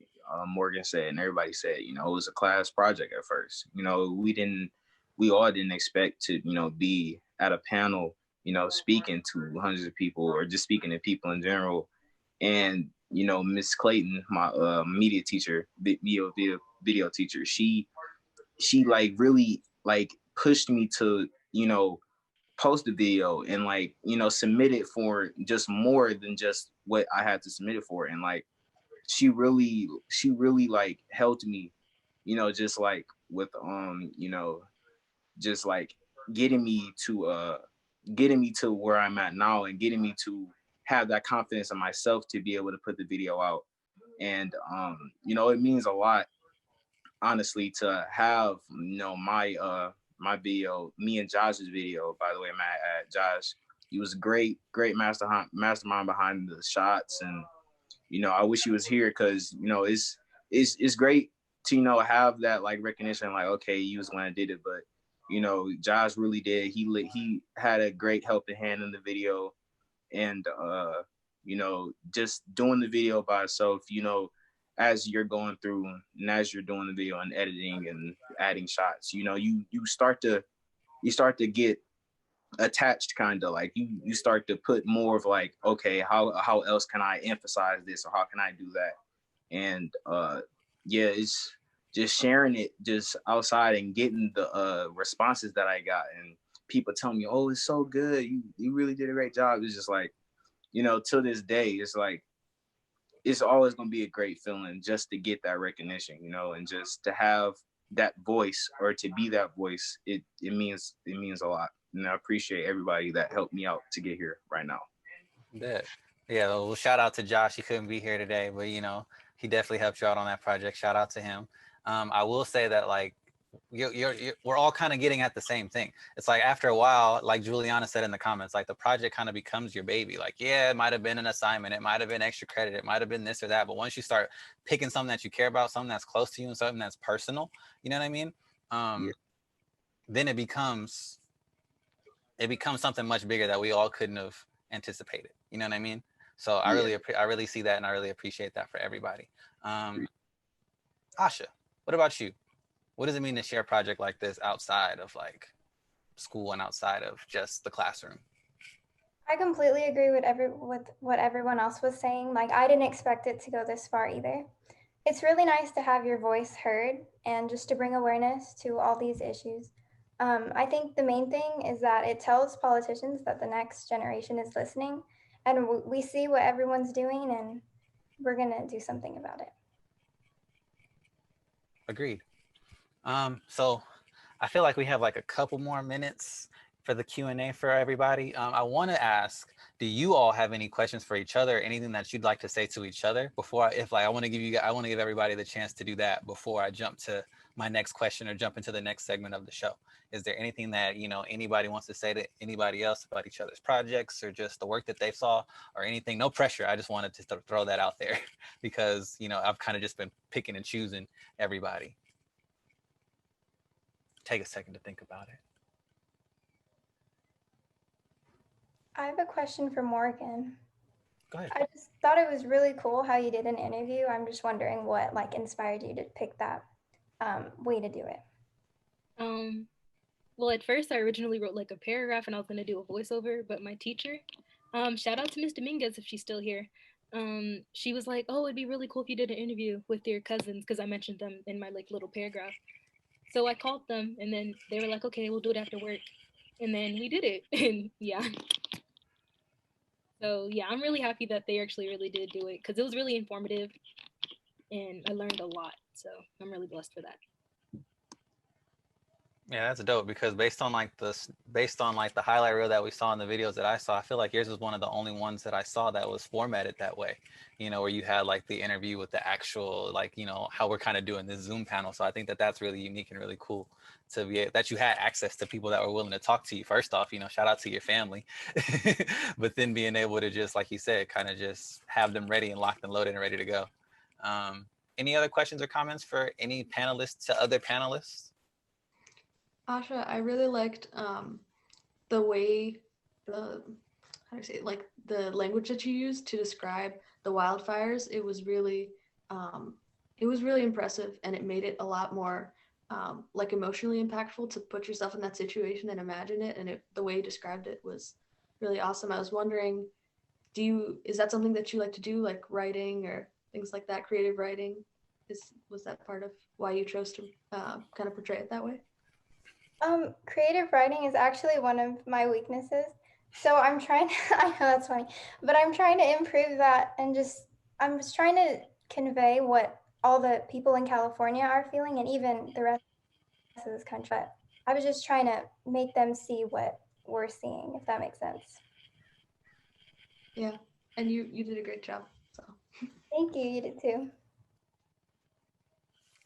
[SPEAKER 18] Morgan said and everybody said, it was a class project at first. We all didn't expect to, be at a panel, speaking to hundreds of people or just speaking to people in general. And, Miss Clayton, my media teacher, video teacher, she like really like pushed me to, post the video and like, submit it for just more than just what I had to submit it for. And like she really like helped me, just like with just like getting me to where I'm at now and getting me to have that confidence in myself to be able to put the video out. And it means a lot, honestly, to have my video, me and Josh's video. By the way, Matt, Josh, he was great mastermind behind the shots. And I wish he was here because it's great to have that like recognition, like, okay, he was the one that did it. But Josh really did. He had a great helping hand in the video. And just doing the video by itself, as you're going through and as you're doing the video and editing and adding shots, you start to get attached, kind of like you start to put more of like, okay, how else can I emphasize this, or how can I do that? And yeah, it's just sharing it just outside and getting the responses that I got, and people telling me, oh, it's so good, you really did a great job. It's just like, to this day, it's like it's always going to be a great feeling just to get that recognition, and just to have that voice, or to be that voice. It means a lot. And I appreciate everybody that helped me out to get here right now.
[SPEAKER 1] Yeah, well, shout out to Josh. He couldn't be here today, but he definitely helped you out on that project. Shout out to him. I will say that like we're all kind of getting at the same thing. It's like after a while, like Juliana said in the comments, like the project kind of becomes your baby. Like, yeah, it might have been an assignment, it might have been extra credit, it might have been this or that, but once you start picking something that you care about, something that's close to you and something that's personal, you know what I mean? Then it becomes something much bigger that we all couldn't have anticipated. You know what I mean? So I really see that, and I really appreciate that for everybody. Asha, what about you? What does it mean to share a project like this outside of like school and outside of just the classroom?
[SPEAKER 5] I completely agree with what everyone else was saying. Like, I didn't expect it to go this far either. It's really nice to have your voice heard and just to bring awareness to all these issues. I think the main thing is that it tells politicians that the next generation is listening, and we see what everyone's doing, and we're gonna do something about it.
[SPEAKER 1] Agreed. So I feel like we have like a couple more minutes for the Q&A for everybody. I want to ask, do you all have any questions for each other? Anything that you'd like to say to each other before, I want to give everybody the chance to do that before I jump to my next question or jump into the next segment of the show. Is there anything that, anybody wants to say to anybody else about each other's projects or just the work that they saw or anything? No pressure. I just wanted to throw that out there because, I've kind of just been picking and choosing everybody. Take a second to think about it.
[SPEAKER 5] I have a question for Morgan.
[SPEAKER 1] Go ahead.
[SPEAKER 5] I just thought it was really cool how you did an interview. I'm just wondering what inspired you to pick that way to do it.
[SPEAKER 17] Well, at first I originally wrote a paragraph and I was going to do a voiceover, but my teacher, shout out to Ms. Dominguez if she's still here. She was like, oh, it'd be really cool if you did an interview with your cousins, because I mentioned them in my little paragraph. So I called them, and then they were like, okay, we'll do it after work. And then we did it. And yeah. So yeah, I'm really happy that they actually really did do it, because it was really informative and I learned a lot. So I'm really blessed for that.
[SPEAKER 1] Yeah, that's dope because based on like the highlight reel that we saw in the videos that I saw, I feel like yours was one of the only ones that I saw that was formatted that way. You know, where you had like the interview with the actual like, you know, how we're kind of doing this Zoom panel. So I think that that's really unique and really cool to be that you had access to people that were willing to talk to you. First off, you know, shout out to your family, but then being able to just like you said, kind of just have them ready and locked and loaded and ready to go. Um, any other questions or comments for any panelists to other panelists?
[SPEAKER 16] Asha, I really liked the way the how do I say it, like the language that you used to describe the wildfires. It was really impressive, and it made it a lot more like emotionally impactful to put yourself in that situation and imagine it. And the way you described it was really awesome. I was wondering, is that something that you like to do, like writing or things like that, creative writing? Was that part of why you chose to kind of portray it that way?
[SPEAKER 5] Creative writing is actually one of my weaknesses. So I'm trying to, I know that's funny, but I'm trying to improve that and I'm just trying to convey what all the people in California are feeling and even the rest of this country. I was just trying to make them see what we're seeing, if that makes sense.
[SPEAKER 16] Yeah, and you did a great job. So
[SPEAKER 5] thank you. You did too.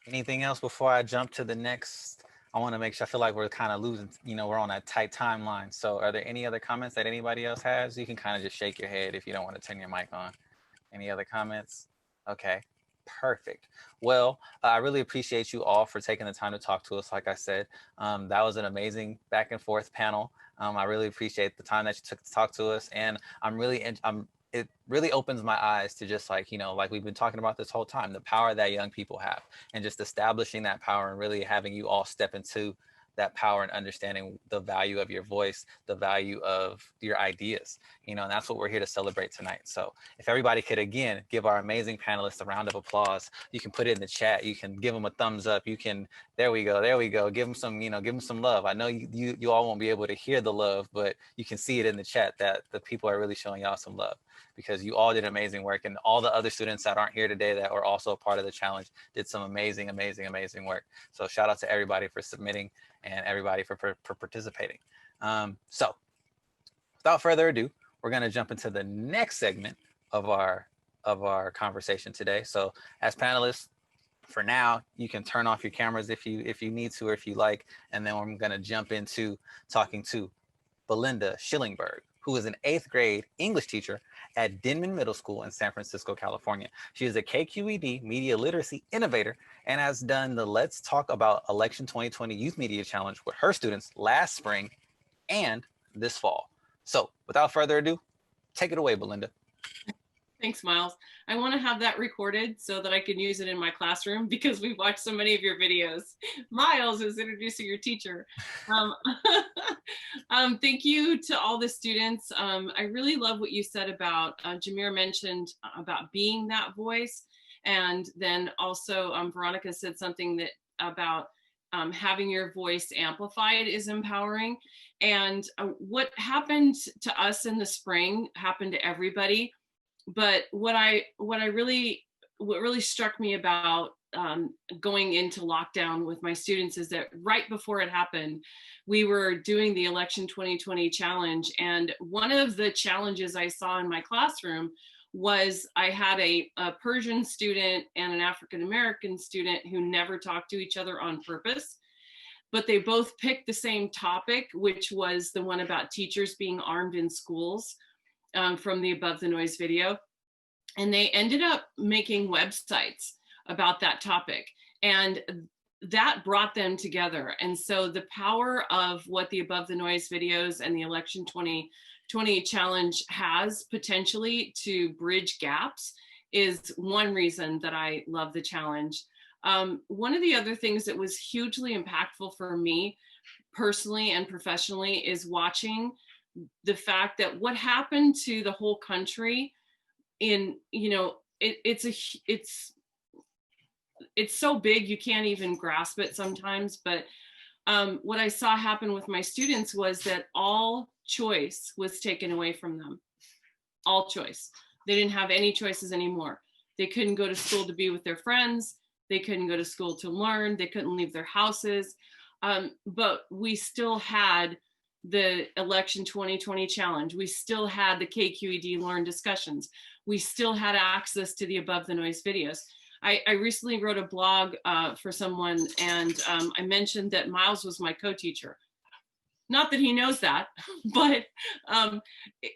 [SPEAKER 1] Anything else before I jump to the next? I want to make sure, I feel like we're kind of losing, you know, we're on a tight timeline. So are there any other comments that anybody else has? You can kind of just shake your head if you don't want to turn your mic on. Any other comments? Okay, perfect. Well, I really appreciate you all for taking the time to talk to us. Like I said, that was an amazing back and forth panel. I really appreciate the time that you took to talk to us. And it really opens my eyes to just like, you know, like we've been talking about this whole time, the power that young people have and just establishing that power and really having you all step into that power and understanding the value of your voice, the value of your ideas, you know, and that's what we're here to celebrate tonight. So if everybody could, again, give our amazing panelists a round of applause. You can put it in the chat. You can give them a thumbs up. You can, there we go. Give them some, you know, give them some love. I know you all won't be able to hear the love, but you can see it in the chat that the people are really showing y'all some love because you all did amazing work. And all the other students that aren't here today that were also a part of the challenge did some amazing work. So shout out to everybody for submitting and everybody for participating. So without further ado, we're going to jump into the next segment of our conversation today. So as panelists, for now, you can turn off your cameras if you need to or if you like, and then I'm going to jump into talking to Belinda Schillingberg, who is an 8th grade English teacher at Denman Middle School in San Francisco, California. She is a KQED media literacy innovator and has done the Let's Talk About Election 2020 Youth Media Challenge with her students last spring and this fall. So without further ado, take it away, Belinda.
[SPEAKER 19] Thanks, Myles. I want to have that recorded so that I can use it in my classroom because we watched so many of your videos. Myles is introducing your teacher. Thank you to all the students. I really love what you said about, Jameer mentioned about being that voice. And then also Veronica said something that about having your voice amplified is empowering. And what happened to us in the spring happened to everybody. But what really struck me about going into lockdown with my students is that right before it happened, we were doing the Election 2020 challenge. And one of the challenges I saw in my classroom was I had a Persian student and an African-American student who never talked to each other on purpose, but they both picked the same topic, which was the one about teachers being armed in schools. From the Above the Noise video. And they ended up making websites about that topic. And that brought them together. And so the power of what the Above the Noise videos and the Election 2020 challenge has potentially to bridge gaps is one reason that I love the challenge. One of the other things that was hugely impactful for me personally and professionally is watching the fact that what happened to the whole country in, you know, it's so big you can't even grasp it sometimes. But what I saw happen with my students was that all choice was taken away from them. All choice. They didn't have any choices anymore. They couldn't go to school to be with their friends. They couldn't go to school to learn. They couldn't leave their houses. But we still had the election 2020 challenge. We still had the KQED Learn discussions. We still had access to the Above the Noise videos. I recently wrote a blog for someone, and I mentioned that Myles was my co-teacher. Not that he knows that, but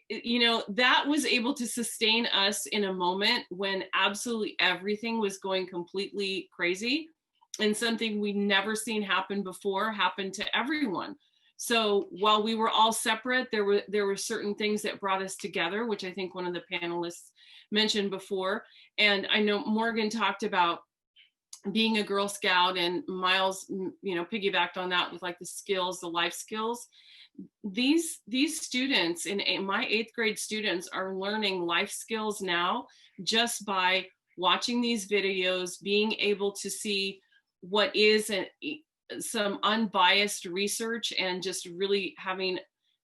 [SPEAKER 19] you know, that was able to sustain us in a moment when absolutely everything was going completely crazy, and something we'd never seen happen before happened to everyone. So while we were all separate, there were certain things that brought us together, which I think one of the panelists mentioned before. And I know Morgan talked about being a Girl Scout, and Myles, you know, piggybacked on that with like the skills, the life skills. These students in my 8th grade students are learning life skills now just by watching these videos, being able to see what is some unbiased research, and just really having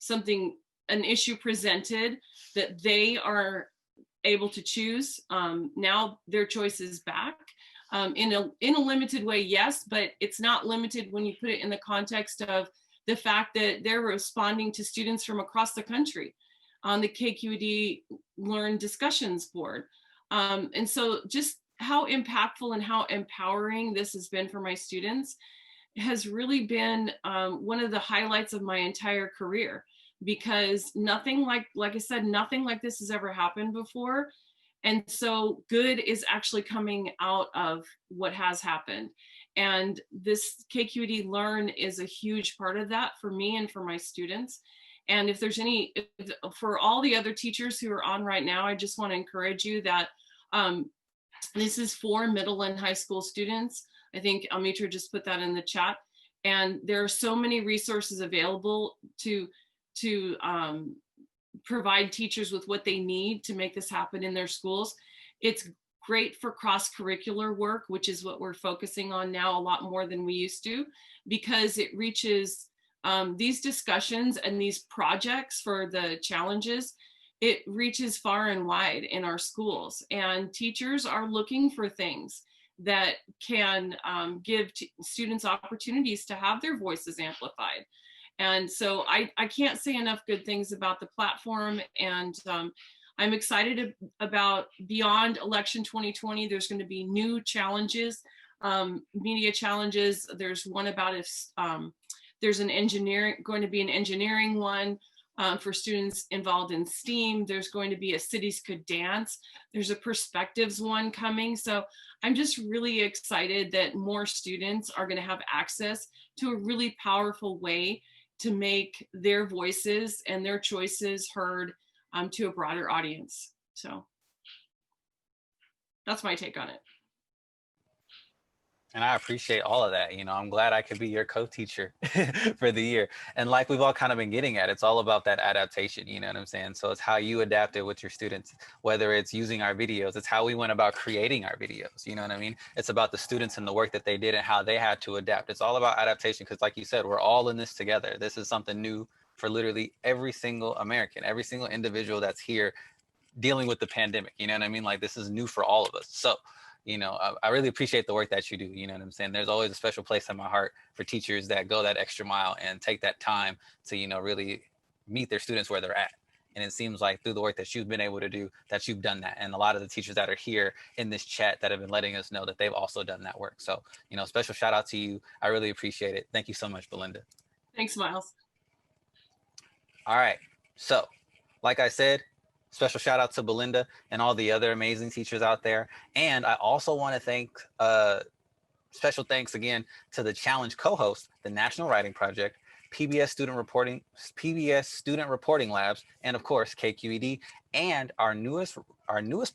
[SPEAKER 19] an issue presented that they are able to choose. Now their choice is back. In a limited way, yes, but it's not limited when you put it in the context of the fact that they're responding to students from across the country on the KQED Learn discussions board. And so just how impactful and how empowering this has been for my students has really been one of the highlights of my entire career, because nothing like I said, nothing like this has ever happened before. And so good is actually coming out of what has happened. And this KQED Learn is a huge part of that for me and for my students. And if there's for all the other teachers who are on right now, I just want to encourage you that this is for middle and high school students. I think Almitra just put that in the chat. And there are so many resources available to provide teachers with what they need to make this happen in their schools. It's great for cross-curricular work, which is what we're focusing on now a lot more than we used to, because it reaches these discussions and these projects for the challenges. It reaches far and wide in our schools, and teachers are looking for things that can give students opportunities to have their voices amplified. And so I can't say enough good things about the platform, and I'm excited about beyond election 2020. There's going to be new challenges, media challenges. There's one about if there's going to be an engineering one for students involved in STEAM. There's going to be a Cities Could Dance. There's a perspectives one coming. So I'm just really excited that more students are going to have access to a really powerful way to make their voices and their choices heard to a broader audience. So that's my take on it.
[SPEAKER 1] And I appreciate all of that. You know, I'm glad I could be your co-teacher for the year. And like we've all kind of been getting at, it's all about that adaptation, you know what I'm saying? So it's how you adapt it with your students, whether it's using our videos, it's how we went about creating our videos, you know what I mean? It's about the students and the work that they did and how they had to adapt. It's all about adaptation, because like you said, we're all in this together. This is something new for literally every single American, every single individual that's here dealing with the pandemic, you know what I mean? Like, this is new for all of us. So, you know, I really appreciate the work that you do. You know what I'm saying? There's always a special place in my heart for teachers that go that extra mile and take that time to, you know, really meet their students where they're at. And it seems like through the work that you've been able to do, that you've done that. And a lot of the teachers that are here in this chat that have been letting us know that they've also done that work. So, you know, special shout out to you. I really appreciate it. Thank you so much, Belinda.
[SPEAKER 19] Thanks, Myles.
[SPEAKER 1] All right. So, like I said, special shout out to Belinda and all the other amazing teachers out there. And I also want to thank, special thanks again to the challenge co-host, the National Writing Project, PBS Student Reporting Labs, and of course, KQED, and our newest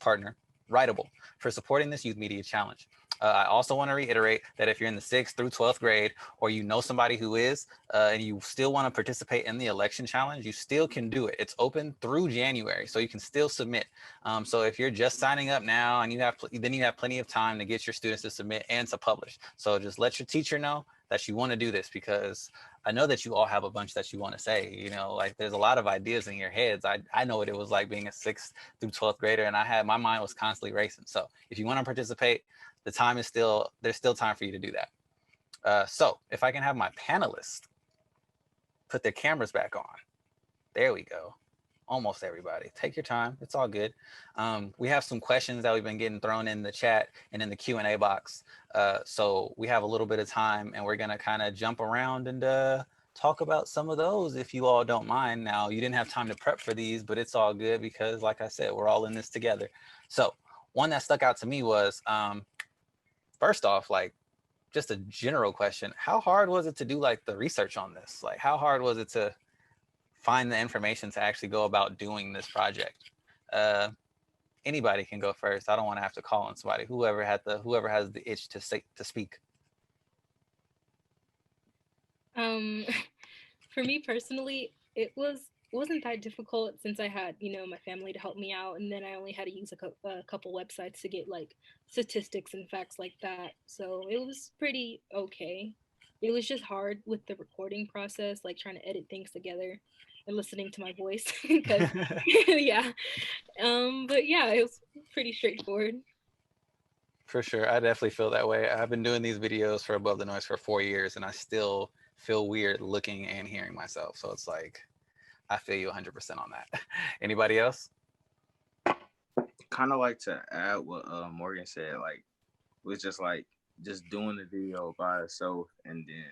[SPEAKER 1] partner, Writable, for supporting this Youth Media Challenge. I also want to reiterate that if you're in the 6th through 12th grade, or you know somebody who is, and you still want to participate in the election challenge, you still can do it. It's open through January, so you can still submit. So if you're just signing up now, and you have plenty of time to get your students to submit and to publish. So just let your teacher know that you want to do this, because I know that you all have a bunch that you want to say. You know, like, there's a lot of ideas in your heads. I know what it was like being a 6th through 12th grader, and my mind was constantly racing. So if you want to participate, there's still time for you to do that. So if I can have my panelists put their cameras back on. There we go. Almost everybody. Take your time. It's all good. We have some questions that we've been getting thrown in the chat and in the Q&A box. So we have a little bit of time, and we're going to kind of jump around and talk about some of those if you all don't mind. Now, you didn't have time to prep for these, but it's all good because, like I said, we're all in this together. So one that stuck out to me was, first off, like, just a general question. How hard was it to do like the research on this? Like, how hard was it to find the information to actually go about doing this project? Anybody can go first. I don't want to have to call on somebody. Whoever has the itch to speak.
[SPEAKER 17] For me personally, it wasn't that difficult since I had, my family to help me out, and then I only had to use a couple websites to get like statistics and facts like that. So it was pretty okay. It was just hard with the recording process, like trying to edit things together and listening to my voice because yeah. But yeah, it was pretty straightforward.
[SPEAKER 1] For sure. I definitely feel that way. I've been doing these videos for Above the Noise for 4 years, and I still feel weird looking and hearing myself. So it's like, I feel you 100% on that. Anybody else?
[SPEAKER 18] Kind of like to add what Morgan said, like, was just like just doing the video by itself and then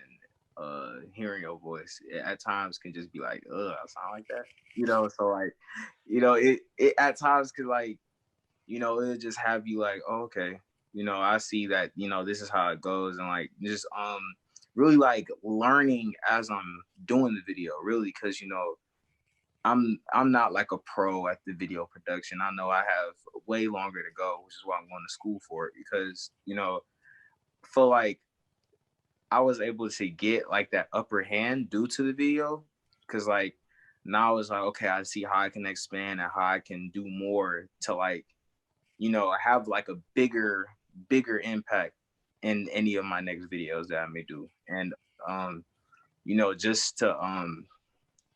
[SPEAKER 18] hearing your voice at times can just be like, I sound like that, so like, it at times could like, it'll just have you like, oh, okay, I see that, this is how it goes, and like just really like learning as I'm doing the video, really, because I'm not like a pro at the video production. I know I have way longer to go, which is why I'm going to school for it, because feel like I was able to get like that upper hand due to the video, because like now it's like, okay, I see how I can expand and how I can do more to like, have like a bigger impact in any of my next videos that I may do. And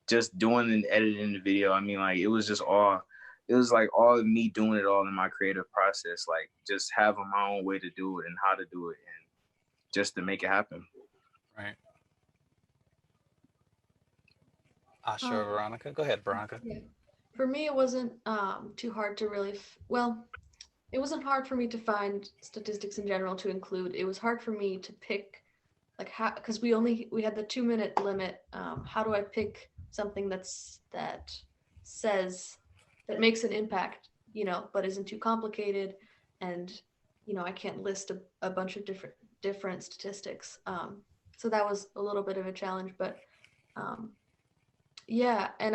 [SPEAKER 18] just doing and editing the video, I mean, like it was like all of me doing it all in my creative process, like just having my own way to do it and how to do it and just to make it happen.
[SPEAKER 1] Right. Sure, Veronica. Go ahead, Veronica.
[SPEAKER 16] Yeah. For me, it wasn't too hard to really, it wasn't hard for me to find statistics in general to include. It was hard for me to pick, like, how, because we had the 2-minute limit. How do I pick something that makes an impact, but isn't too complicated, and I can't list a bunch of different statistics. So that was a little bit of a challenge, but yeah. And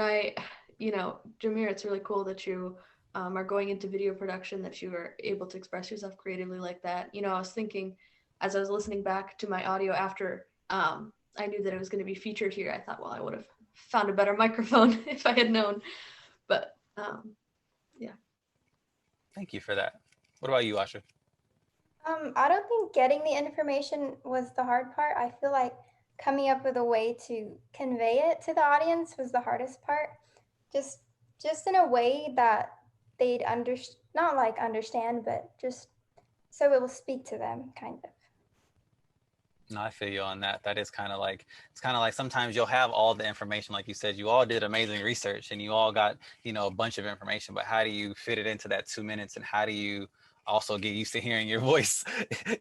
[SPEAKER 16] Jameer, it's really cool that you are going into video production, that you are able to express yourself creatively like that. I was thinking, as I was listening back to my audio after I knew that it was going to be featured here, I thought, well, I would have found a better microphone if I had known. But yeah.
[SPEAKER 1] Thank you for that. What about you, Asha?
[SPEAKER 5] I don't think getting the information was the hard part. I feel like coming up with a way to convey it to the audience was the hardest part. Just in a way that they'd not like understand, but just so it will speak to them, kind of.
[SPEAKER 1] No, I feel you on that. That is kind of like, it's kind of like sometimes you'll have all the information, like you said, you all did amazing research and you all got, a bunch of information, but how do you fit it into that 2 minutes, and how do you also get used to hearing your voice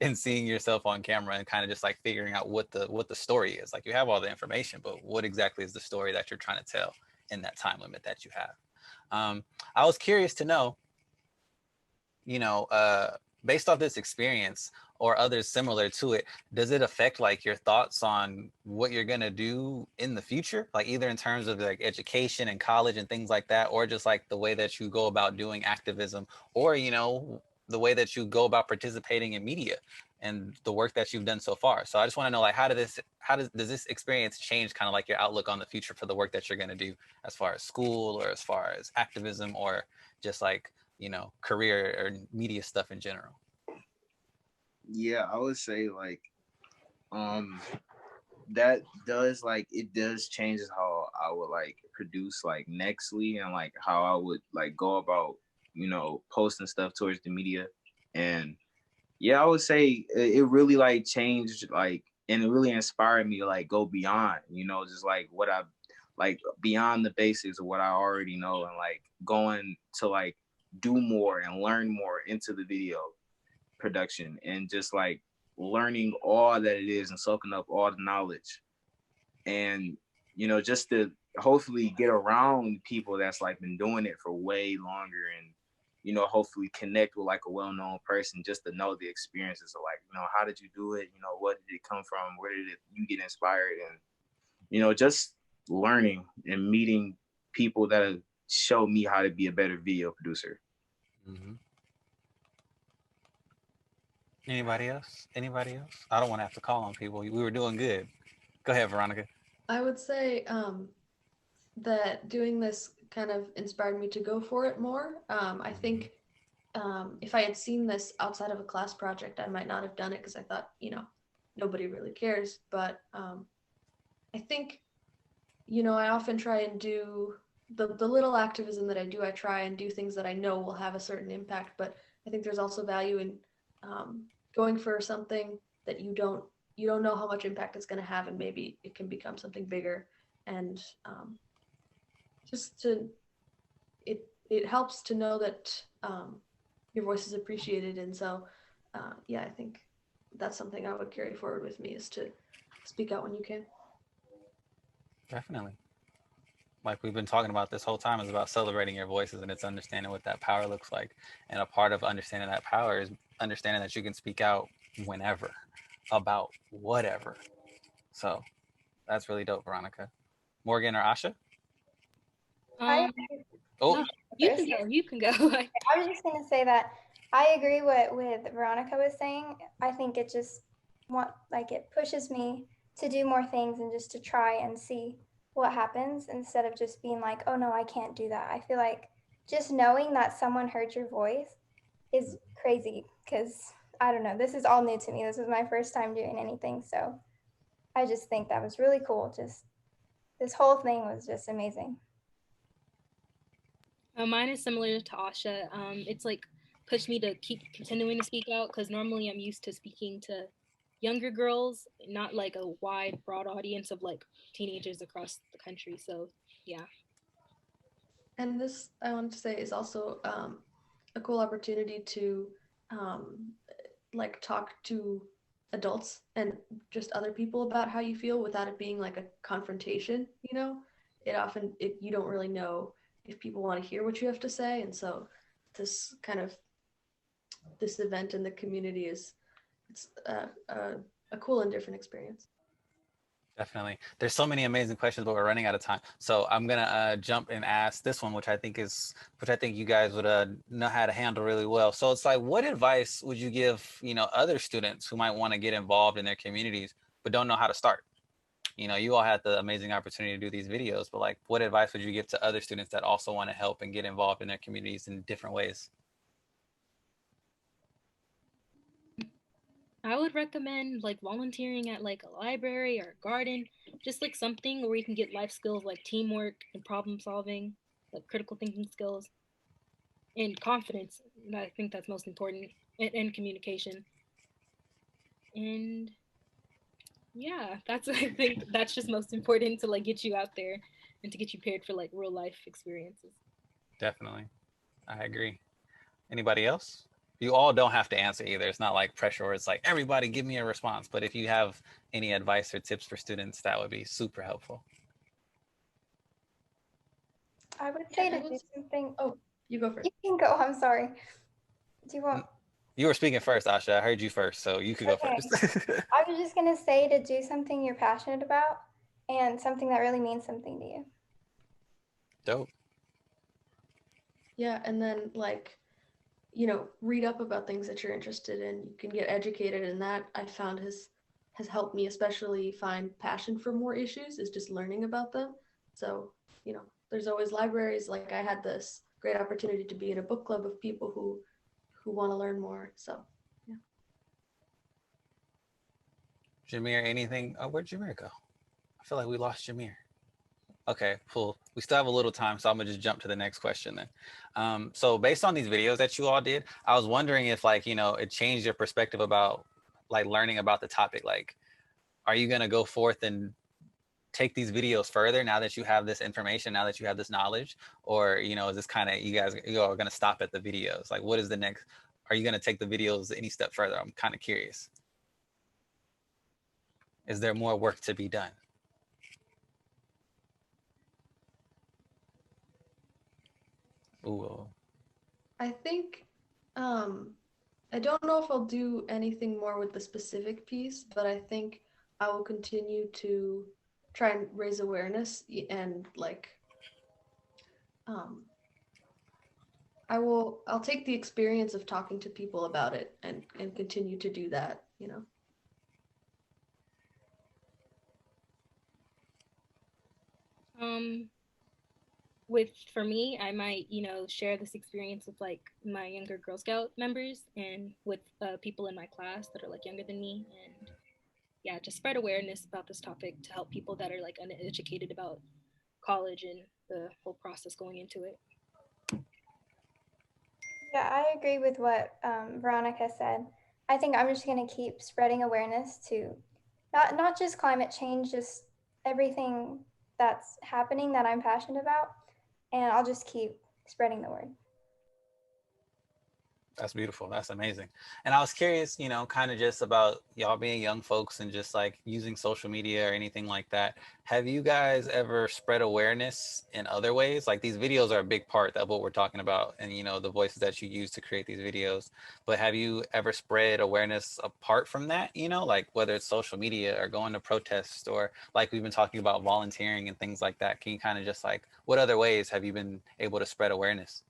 [SPEAKER 1] and seeing yourself on camera and kind of just like figuring out what the story is? Like, you have all the information, but what exactly is the story that you're trying to tell in that time limit that you have? I was curious to know, based off this experience or others similar to it, does it affect like your thoughts on what you're gonna do in the future? Like either in terms of like education and college and things like that, or just like the way that you go about doing activism, or, the way that you go about participating in media and the work that you've done so far. So I just want to know, like, does this experience change kind of like your outlook on the future for the work that you're gonna do as far as school or as far as activism or just like, career or media stuff in general?
[SPEAKER 18] Yeah, I would say like that does, like, it does changes how I would like produce like nextly, and like how I would like go about posting stuff towards the media. And yeah, I would say it really like changed like and it really inspired me to like go beyond, you know, just like what I like beyond the basics of what I already know, and like going to like do more and learn more into the video production, and just like learning all that it is and soaking up all the knowledge, and you know, just to hopefully get around people that's like been doing it for way longer, and you know, hopefully connect with like a well-known person just to know the experiences of like, you know, how did you do it, you know, what did it come from, where did you get inspired, and you know, just learning and meeting people that show me how to be a better video producer.
[SPEAKER 1] Mm-hmm. Anybody else? Anybody else? I don't want to have to call on people. We were doing good. Go ahead, Veronica.
[SPEAKER 16] I would say that doing this kind of inspired me to go for it more. I think if I had seen this outside of a class project, I might not have done it because I thought, you know, nobody really cares. But I think, you know, I often try and do the little activism that I do. I try and do things that I know will have a certain impact. But I think there's also value in going for something that you don't know how much impact it's going to have, and maybe it can become something bigger. And just to it helps to know that your voice is appreciated. And so yeah, I think that's something I would carry forward with me, is to speak out when you can.
[SPEAKER 1] Definitely. Like we've been talking about this whole time, is about celebrating your voices, and it's understanding what that power looks like. And a part of understanding that power is understanding that you can speak out whenever about whatever. So that's really dope, Veronica. Morgan or Asha?
[SPEAKER 5] I
[SPEAKER 1] Oh,
[SPEAKER 17] you can go. You can go.
[SPEAKER 5] I was just gonna say that I agree with Veronica was saying. I think it just it pushes me to do more things and just to try and see what happens, instead of just being like, oh no, I can't do that. I feel like just knowing that someone heard your voice is crazy, because I don't know, this is all new to me. This was my first time doing anything, so I just think that was really cool. Just this whole thing was just amazing.
[SPEAKER 17] Mine is similar to Asha. It's like pushed me to keep continuing to speak out, because normally I'm used to speaking to younger girls, not like a wide, broad audience of like teenagers across the country. So yeah.
[SPEAKER 16] And this, I want to say, is also a cool opportunity to like talk to adults and just other people about how you feel without it being like a confrontation. You know, you don't really know if people want to hear what you have to say, and so this event in the community it's a cool and different experience.
[SPEAKER 1] definitely. There's so many amazing questions, but we're running out of time. So I'm gonna jump and ask this one, which I think you guys would know how to handle really well. So it's like, what advice would you give, you know, other students who might want to get involved in their communities but don't know how to start? You know, you all had the amazing opportunity to do these videos, but like, what advice would you give to other students that also want to help and get involved in their communities in different ways?
[SPEAKER 17] I would recommend like volunteering at like a library or a garden, just like something where you can get life skills like teamwork and problem solving, like critical thinking skills, and confidence. And I think that's most important, and communication. And yeah, that's I think that's just most important to like get you out there and to get you paired for like real life experiences.
[SPEAKER 1] Definitely. I agree. Anybody else? You all don't have to answer either. It's not like pressure where it's like, everybody give me a response. But if you have any advice or tips for students, that would be super helpful.
[SPEAKER 5] I would say to do something.
[SPEAKER 16] Oh, you go first.
[SPEAKER 5] You can go. I'm sorry. Do you want?
[SPEAKER 1] You were speaking first, Asha. I heard you first, so you could go first.
[SPEAKER 5] I was just gonna say to do something you're passionate about and something that really means something to you.
[SPEAKER 1] Dope.
[SPEAKER 16] Yeah, and then like, you know, read up about things that you're interested in. You can get educated, and that I found has helped me especially find passion for more issues, is just learning about them. So, you know, there's always libraries. Like I had this great opportunity to be in a book club of people who want to learn more. So yeah.
[SPEAKER 1] Jameer, anything? Oh, where'd Jameer go? I feel like we lost Jameer. Okay, cool. We still have a little time, so I'm gonna just jump to the next question then. So based on these videos that you all did, I was wondering if, like, you know, it changed your perspective about like learning about the topic. Like, are you going to go forth and take these videos further now that you have this information, now that you have this knowledge? Or, is this kind of, you are going to stop at the videos? Like, what is the next? Are you going to take the videos any step further? I'm kind of curious. Is there more work to be done? Ooh.
[SPEAKER 16] I think I don't know if I'll do anything more with the specific piece, but I think I will continue to try and raise awareness and I'll take the experience of talking to people about it and continue to do that.
[SPEAKER 17] For me, I might, share this experience with like my younger Girl Scout members and with people in my class that are like younger than me, and yeah, just spread awareness about this topic to help people that are like uneducated about college and the whole process going into it.
[SPEAKER 5] Yeah, I agree with what Veronica said. I think I'm just going to keep spreading awareness to not just climate change, just everything that's happening that I'm passionate about, and I'll just keep spreading the word.
[SPEAKER 1] That's beautiful. That's amazing. And I was curious, kind of just about y'all being young folks and just like using social media or anything like that. Have you guys ever spread awareness in other ways? Like, these videos are a big part of what we're talking about, and the voices that you use to create these videos. But have you ever spread awareness apart from that, like whether it's social media or going to protests, or like we've been talking about volunteering and things like that? Can you kind of just like, what other ways have you been able to spread awareness?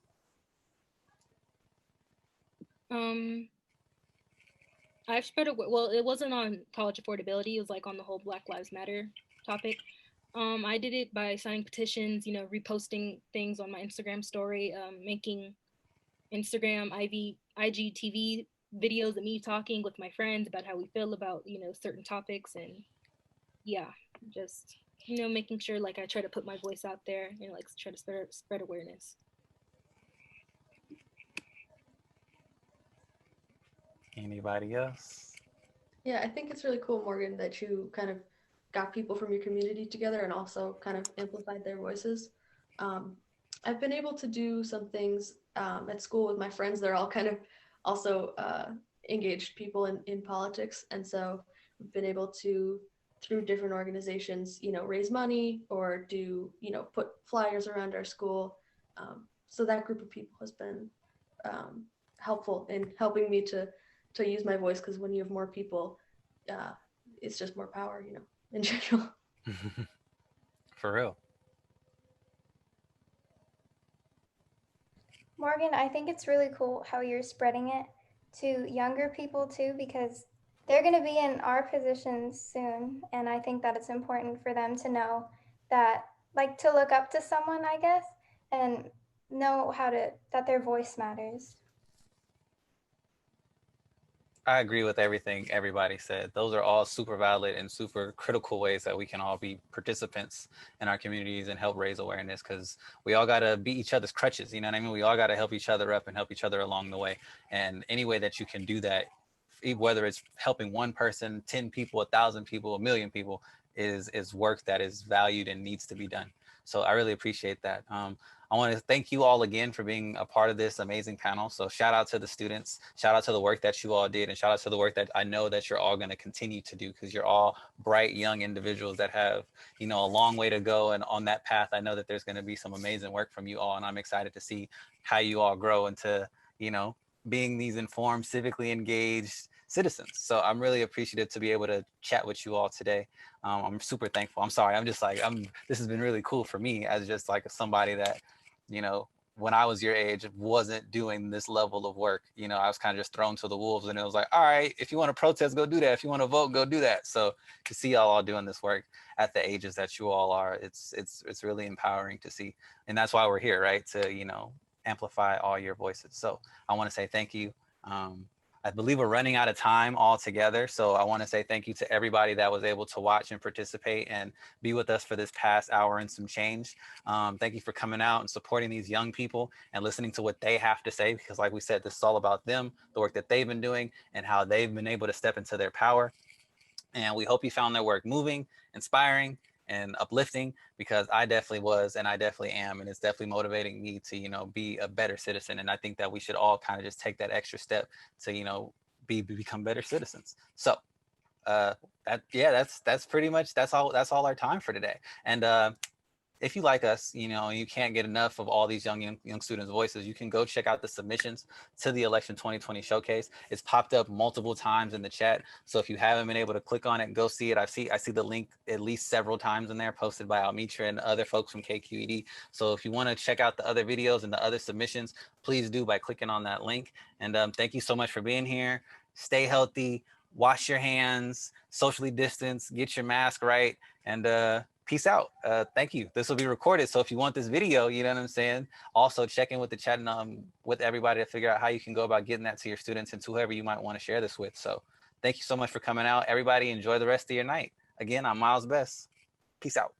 [SPEAKER 17] I've spread it. Well, it wasn't on college affordability. It was like on the whole Black Lives Matter topic. I did it by signing petitions, reposting things on my Instagram story, making Instagram IGTV videos of me talking with my friends about how we feel about, certain topics, and yeah, just, making sure like I try to put my voice out there and like try to spread awareness.
[SPEAKER 1] Anybody else?
[SPEAKER 16] Yeah, I think it's really cool, Morgan, that you kind of got people from your community together and also kind of amplified their voices. I've been able to do some things at school with my friends. They're all kind of also engaged people in politics. And so we've been able to, through different organizations, raise money or do, put flyers around our school. So that group of people has been helpful in helping me to use my voice, because when you have more people, it's just more power, in general.
[SPEAKER 1] For real.
[SPEAKER 5] Morgan, I think it's really cool how you're spreading it to younger people too, because they're going to be in our positions soon. And I think that it's important for them to know that, like, to look up to someone, I guess, and know that their voice matters.
[SPEAKER 1] I agree with everything everybody said. Those are all super valid and super critical ways that we can all be participants in our communities and help raise awareness, because we all got to be each other's crutches. You know what I mean? We all got to help each other up and help each other along the way. And any way that you can do that, whether it's helping one person, 10 people, 1,000 people, 1,000,000 people, is work that is valued and needs to be done. So I really appreciate that. I want to thank you all again for being a part of this amazing panel. So shout out to the students, shout out to the work that you all did, and shout out to the work that I know that you're all going to continue to do, because you're all bright young individuals that have, a long way to go. And on that path, I know that there's going to be some amazing work from you all. And I'm excited to see how you all grow into, being these informed, civically engaged citizens. So I'm really appreciative to be able to chat with you all today. I'm super thankful. I'm sorry. I'm just like, this has been really cool for me as just like somebody that, when I was your age, wasn't doing this level of work. I was kind of just thrown to the wolves, and it was like, all right, if you want to protest, go do that. If you want to vote, go do that. So to see y'all all doing this work at the ages that you all are, it's really empowering to see. And that's why we're here, right? To, amplify all your voices. So I want to say thank you. I believe we're running out of time altogether. So I want to say thank you to everybody that was able to watch and participate and be with us for this past hour and some change. Thank you for coming out and supporting these young people and listening to what they have to say, because like we said, this is all about them, the work that they've been doing and how they've been able to step into their power. And we hope you found their work moving, inspiring, and uplifting, because I definitely was, and I definitely am, and it's definitely motivating me to, be a better citizen. And I think that we should all kind of just take that extra step to, become better citizens. So that's pretty much, that's all our time for today. And if you like us, you can't get enough of all these young students' voices, you can go check out the submissions to the Election 2020 Showcase. It's popped up multiple times in the chat. So if you haven't been able to click on it, go see it. I see the link at least several times in there, posted by Almitra and other folks from KQED. So if you want to check out the other videos and the other submissions, please do by clicking on that link. And thank you so much for being here. Stay healthy, wash your hands, socially distance, get your mask right, and peace out. Thank you. This will be recorded. So if you want this video, you know what I'm saying? Also check in with the chat and with everybody to figure out how you can go about getting that to your students and to whoever you might want to share this with. So thank you so much for coming out. Everybody enjoy the rest of your night. Again, I'm Myles Bess. Peace out.